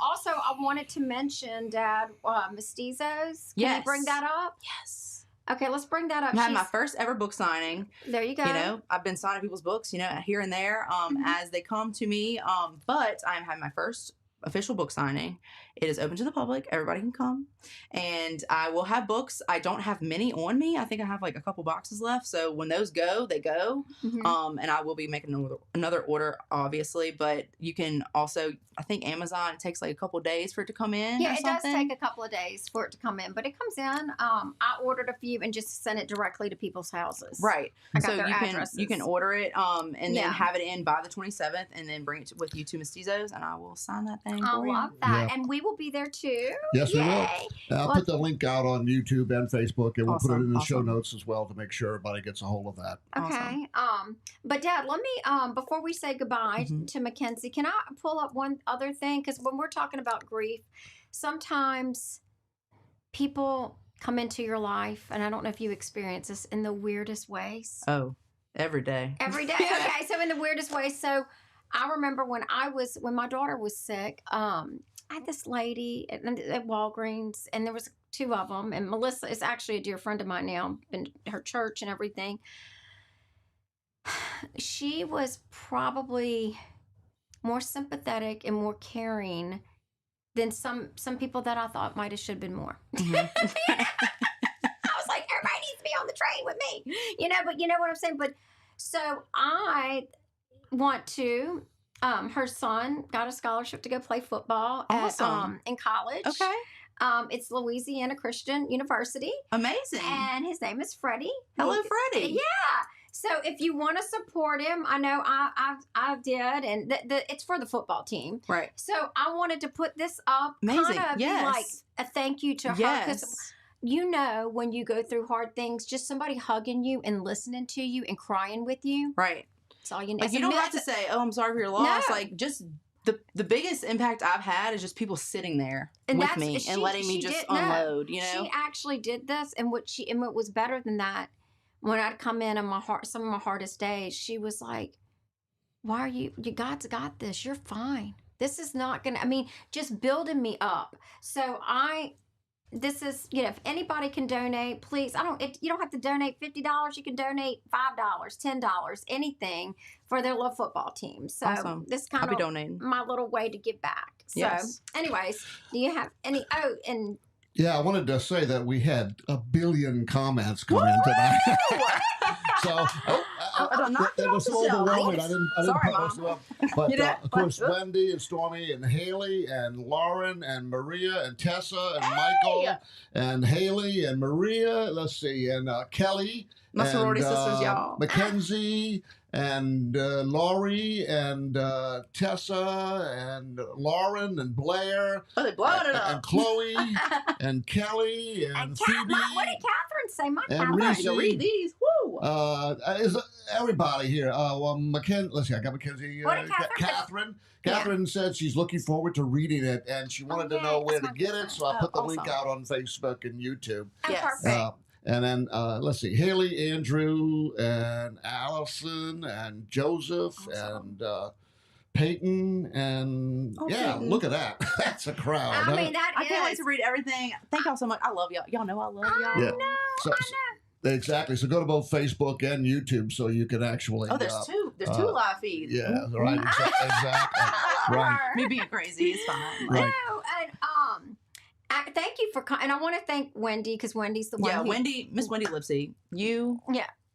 Also, I wanted to mention, Dad, Mestizos. Can you bring that up? Yes. Okay, let's bring that up. I had my first ever book signing. There you go. You know, I've been signing people's books, you know, here and there as they come to me. But I am having my first official book signing. It is open to the public. Everybody can come. And I will have books. I don't have many on me. I think I have like a couple boxes left. So when those go, they go. And I will be making another order, obviously. But you can also, I think Amazon, it takes like a couple days for it to come in. Yeah, or it something. does take a couple of days for it to come in, but it comes in. I ordered a few and just sent it directly to people's houses. Right. I got So their you addresses. can order it and then have it in by the 27th and then bring it with you to Mestizos and I will sign that thing I for you. love that. Yeah. And we will be there too. Yes, we will. Yay. I'll put the link out on YouTube and Facebook, and we'll put it in the show Awesome. notes as well to make sure everybody gets a hold of that. Okay. But Dad, let me before we say goodbye to Mackenzie, can I pull up one other thing? Because when we're talking about grief, sometimes people come into your life, and I don't know if you experience this, in the weirdest ways. Oh, every day. Every day. Okay, so in the weirdest ways. So I remember when my daughter was sick, I had this lady at Walgreens, and there was two of them, and Melissa is actually a dear friend of mine now, been to her church and everything. She was probably more sympathetic and more caring than some people that I thought might have should have been more. I was like, everybody needs to be on the train with me, but you know what I'm saying? But so I want to, her son got a scholarship to go play football in college. Okay. It's Louisiana Christian University. Amazing. And his name is Freddie. Hello, Freddie. Yeah. So if you want to support him, I know I did, and it's for the football team. Right. So I wanted to put this up, Amazing. kind of be like a thank you to her, because when you go through hard things, just somebody hugging you and listening to you and crying with you. Right. That's all you need. Like, you don't have to say, "Oh, I'm sorry for your loss." No. Like, just the biggest impact I've had is just people sitting there with me and letting me just unload. You know, she actually did this, and what was better than that, when I'd come in on some of my hardest days, she was like, "Why are you God's got this. You're fine. This is not gonna." I mean, just building me up. So this is, if anybody can donate, please. You don't have to donate $50. You can donate $5, $10, anything for their little football team. So awesome. This kind I'll be of donating. my little way to give back. So, anyways, do you have any? Oh, and yeah, I wanted to say that we had 1 billion comments come in tonight. So it was so overwhelming. I didn't Sorry, put most of Mom. them. But You know, of course, but- Wendy and Stormy and Haley and Lauren and Maria and Tessa and Michael and Haley and Maria. Let's see, and Kelly. My sorority and, sisters, y'all. Mackenzie and Laurie and Tessa and Lauren and Blair. Oh, they blowing it And up. Chloe and Kelly and Phoebe. What did Catherine say? My And Catherine. Reese. Go read these. Woo. Is everybody here? Well, let's see. I got Mackenzie. What did Catherine say? Catherine. Catherine said she's looking forward to reading it, and she wanted to know where to get it. So I put the link awesome. out on Facebook and YouTube. Yes. Perfect. And then let's see, Haley, Andrew, and Allison, and Joseph, and Peyton, and Peyton. look at that. That's a crowd. I mean, that I is. can't wait to read everything. Thank y'all so much. I love y'all. Y'all know I love y'all. Yeah. So, exactly. So go to both Facebook and YouTube so you can actually. Oh, there's two. There's two live feeds. Yeah, right. Exactly. Right. Me being crazy is fine. Right. No, and thank you for and I want to thank Wendy because Wendy's the one. Yeah, who, Miss Wendy Lipsy. You.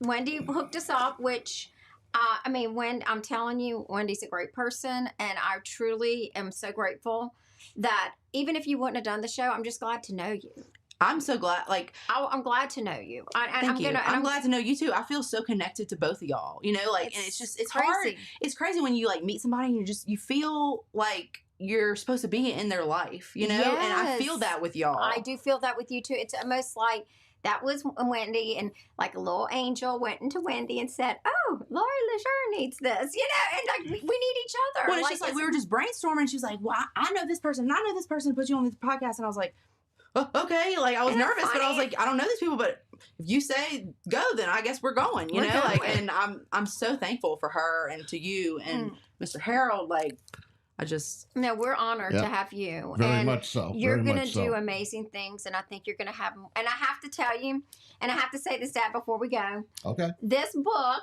Wendy hooked us up, which. I mean, I'm telling you, Wendy's a great person, and I truly am so grateful that even if you wouldn't have done the show, I'm just glad to know you. I'm so glad. Like, I'm glad to know you. thank you. I'm glad to know you too. I feel so connected to both of y'all. You know, like, and it's crazy. hard. It's crazy when you like meet somebody and you feel like you're supposed to be in their life. You know, and I feel Yes. that with y'all. I do feel that with you too. It's almost like that was Wendy, and like a little angel went into Wendy and said, "Oh, Lori LeJeune needs this," you know, and like we need each other. Well, it's just like we were just brainstorming. And she was like, "Well, I know this person, and I know this person. Put you on this podcast," and I was like, oh, "Okay." Like I was Isn't that nervous, but I was funny? like, "I don't know these people, but if you say go, then I guess we're going." You We're know, like, going. and I'm so thankful for her and to you and Mr. Harold. Like, I just No, we're honored Yep. to have you. Very and much so. You're Very going to much do so. amazing things, and I think you're going to have. And I have to tell you, and I have to say this, Dad, before we go. Okay. This book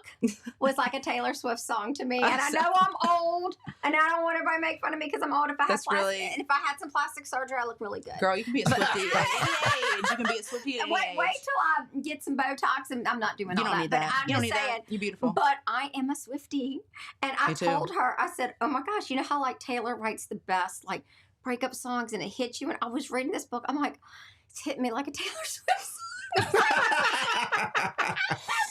was like a Taylor Swift song to me, and I know I'm old, and I don't want everybody to make fun of me because I'm old. If I That's had plastic, really- and if I had some plastic surgery, I look really good. girl, you can be a Swiftie at any age. You can be a Swiftie at any Wait age. till I get some Botox, and I'm not doing You all don't that. need But that. I'm You don't just need saying. that. You're beautiful. But I am a Swiftie, and I Me too. told her, I said, "Oh my gosh, you know how like Taylor writes the best like breakup songs, and it hits you." And I was reading this book, I'm like, it's hitting me like a Taylor Swift song.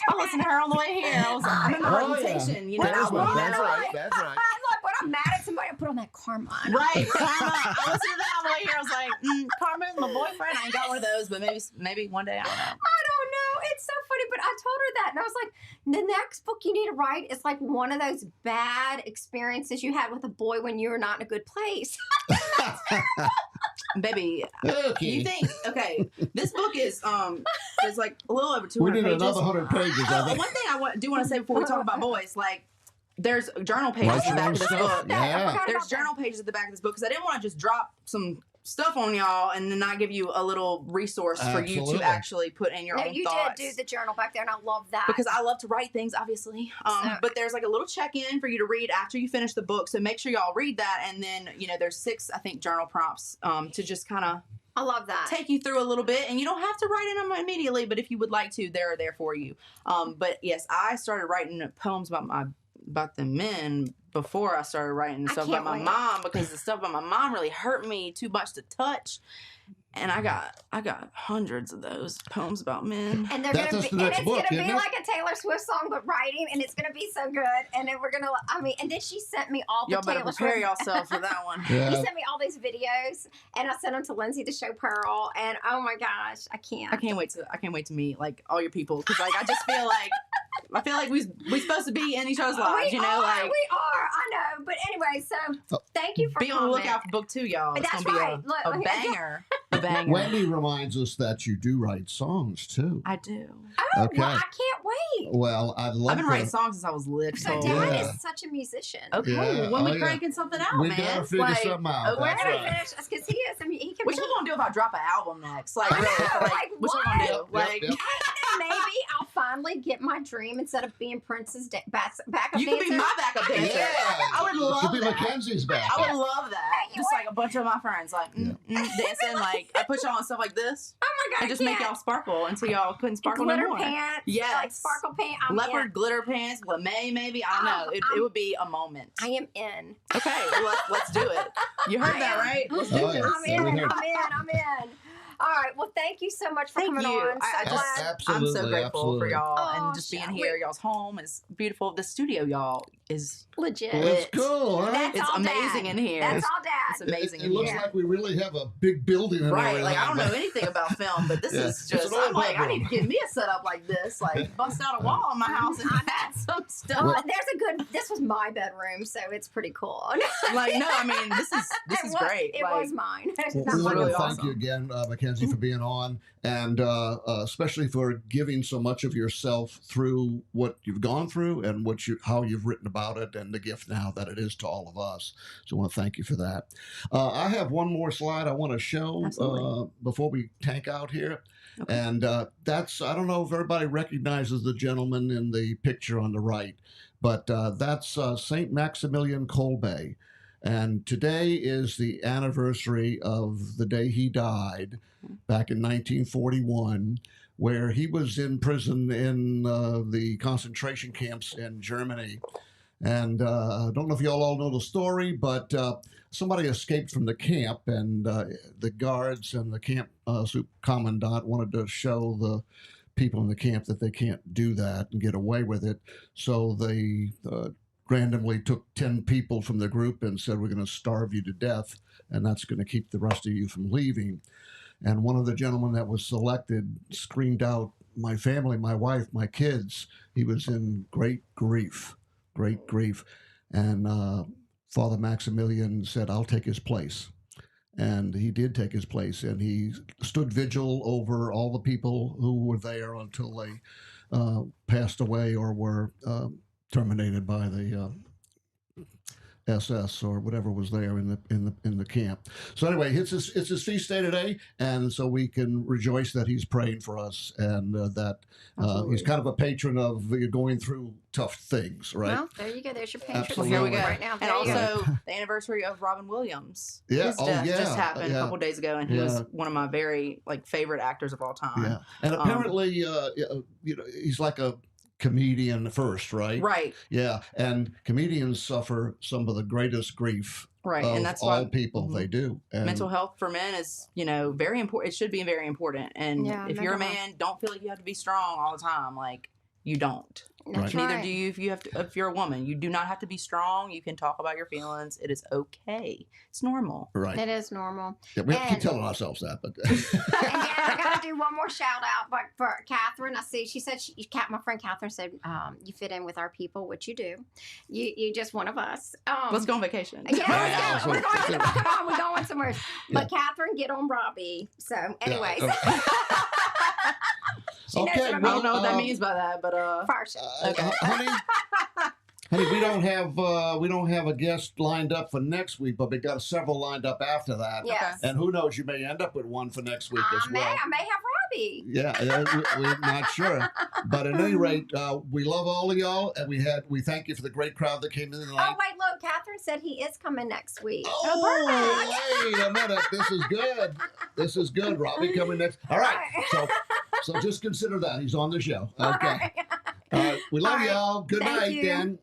I listened to her on the way here. I was like, I'm in my Oh, yeah. reputation. You know, That's I right. love That's that. right. That's right. Like when I'm mad at somebody, I put on that Karma. Right, Karma. I listened to that on the way here. I was like, Karma is my boyfriend. I ain't got one of those, but maybe one day I don't know. I don't know. It's so funny, but I told her that, and I was like, the next book you need to write is like one of those bad experiences you had with a boy when you were not in a good place. Baby, Okay. you think? Okay, this book is there's like a little over 200 we need pages. another 100 pages. I Oh, think. one thing I do want to say before we talk about boys, like there's journal pages Write at the your back own of this stuff. book. Yeah. There's journal pages at the back of this book because I didn't want to just drop some stuff on y'all and then not give you a little resource for you Absolutely. to actually put in your No, own you thoughts. did do the journal back there, and I love that. Because I love to write things, obviously. But there's like a little check-in for you to read after you finish the book. So make sure y'all read that. And then, there's 6, I think, journal prompts to just kind of I love that. take you through a little bit. And you don't have to write in them immediately, but if you would like to, they're there for you. But yes, I started writing poems about the men before I started writing I stuff can't about my wait. mom because the stuff about my mom really hurt me too much to touch. And I got hundreds of those poems about men. And they're That's gonna just be, the and next it's book, gonna be isn't it? like a Taylor Swift song, but writing, and it's gonna be so good. And then we're gonna, and then she sent me all the Y'all better Taylor prepare Swift. yourself for that one. She Yeah. sent me all these videos, and I sent them to Lindsay to show Pearl. And oh my gosh, I can't. I can't wait to meet like all your people because like I just feel like we supposed to be in each other's lives, we you know, are, like we are. I know, but anyway, so thank you for be on the coming. lookout for book 2, y'all. It's That's gonna be right. Look, a banger, a banger. Wendy reminds us that you do write songs too. I do. Oh, Okay. well, I can't wait. Well, I'd love I've been to. writing songs since I was little. So Yeah. Dad is such a musician. Okay, Yeah. when Oh, we yeah. cranking something out, We man. gotta figure Like, something out. We're That's gonna right. finish because he is. I mean, he can. what you gonna do if I drop an album next? Like, I know, really, like, like, what you gonna do? Yep, Like, yep. Maybe I'll finally get my dream instead of being Prince's backup you could be dancer. my backup dancer. Yeah. I would love Could be that. Mackenzie's back. I would love that. You Just like a bunch of my friends, like dancing. Like I put y'all on stuff like this. Oh my and just make y'all sparkle until y'all couldn't sparkle no glitter more. pants. Yes. Like sparkle pants. Leopard glitter pants, lame maybe. I don't know. It would be a moment. I am in. Okay, well, let's do it. You heard that, right? Let's do this. I'm in. All right. Well, thank you so much for coming on. So glad. I'm so grateful for y'all Oh, and just being here. Y'all's home is beautiful. The studio, y'all, is legit. It's cool, huh? It's amazing in here. That's all, Dad. It's amazing It in looks here. like we really have a big building in Right, everything, like I don't know but- anything about film, but this is It's just, an old I'm like, I bedroom. need to get me a setup like this, like bust out a wall in my house and add some stuff. Well, this was my bedroom, so it's pretty cool. Like, no, I mean, this is great. It like, was mine. Well, This we is want really to thank awesome. you again, Mackenzie, for being on, and especially for giving so much of yourself through what you've gone through and how you've written about it, and the gift now that it is to all of us. So I want to thank you for that. I have one more slide I want to show before we tank out here. Okay. And that's, I don't know if everybody recognizes the gentleman in the picture on the right, but that's St. Maximilian Kolbe. And today is the anniversary of the day he died back in 1941, where he was in prison in the concentration camps in Germany. And I don't know if y'all all know the story, but somebody escaped from the camp, and the guards and the camp commandant wanted to show the people in the camp that they can't do that and get away with it. So they randomly took 10 people from the group and said, we're going to starve you to death, and that's going to keep the rest of you from leaving. And one of the gentlemen that was selected screamed out, my family, my wife, my kids. He was in great grief. And Father Maximilian said, I'll take his place. And he did take his place, and he stood vigil over all the people who were there until they passed away or were terminated by the SS or whatever was there in the camp. So anyway, it's his feast day today, and so we can rejoice that he's praying for us, and that he's kind of a patron of going through tough things, right? Well, there you go. There's your patron. Absolutely. Here we go. Right now. And There you go. also the anniversary of Robin Williams. Yeah. His death just happened Yeah. a couple days ago, and he was one of my very favorite actors of all time. Yeah, and apparently, he's like a comedian first, right? Right. Yeah, and comedians suffer some of the greatest grief. Right, of and that's all why people they do. And mental health for men is very important. It should be very important. And Yeah, if you're a mental man, don't feel like you have to be strong all the time. Like you don't. That's Neither right. do you if you're a woman. You do not have to be strong. You can talk about your feelings. It is okay. It's normal. right. It is normal. Yeah, we have to keep and- telling ourselves that, but And then I gotta do one more shout out, but for Catherine, I see she said my friend Catherine said you fit in with our people, which you do. You just one of us. Let's go on vacation. Yeah, let's go. Yeah, We're going. so- Come on, we're going somewhere. But Catherine, get on Robbie. So, anyways, okay. she knows Okay, what I I mean. don't know what that means by that, but First. Honey, we don't have a guest lined up for next week, but we got several lined up after that. Yes. And who knows, you may end up with one for next week as well. I may have Robbie. Yeah, we're not sure, but at any rate, we love all of y'all, and we thank you for the great crowd that came in Oh tonight. wait, look, Catherine said he is coming next week. Oh, wait a minute! This is good. This is good. Robbie coming next. All right, so just consider that he's on the show. Okay. All right. We love All right. y'all. Good Thank night, you. then.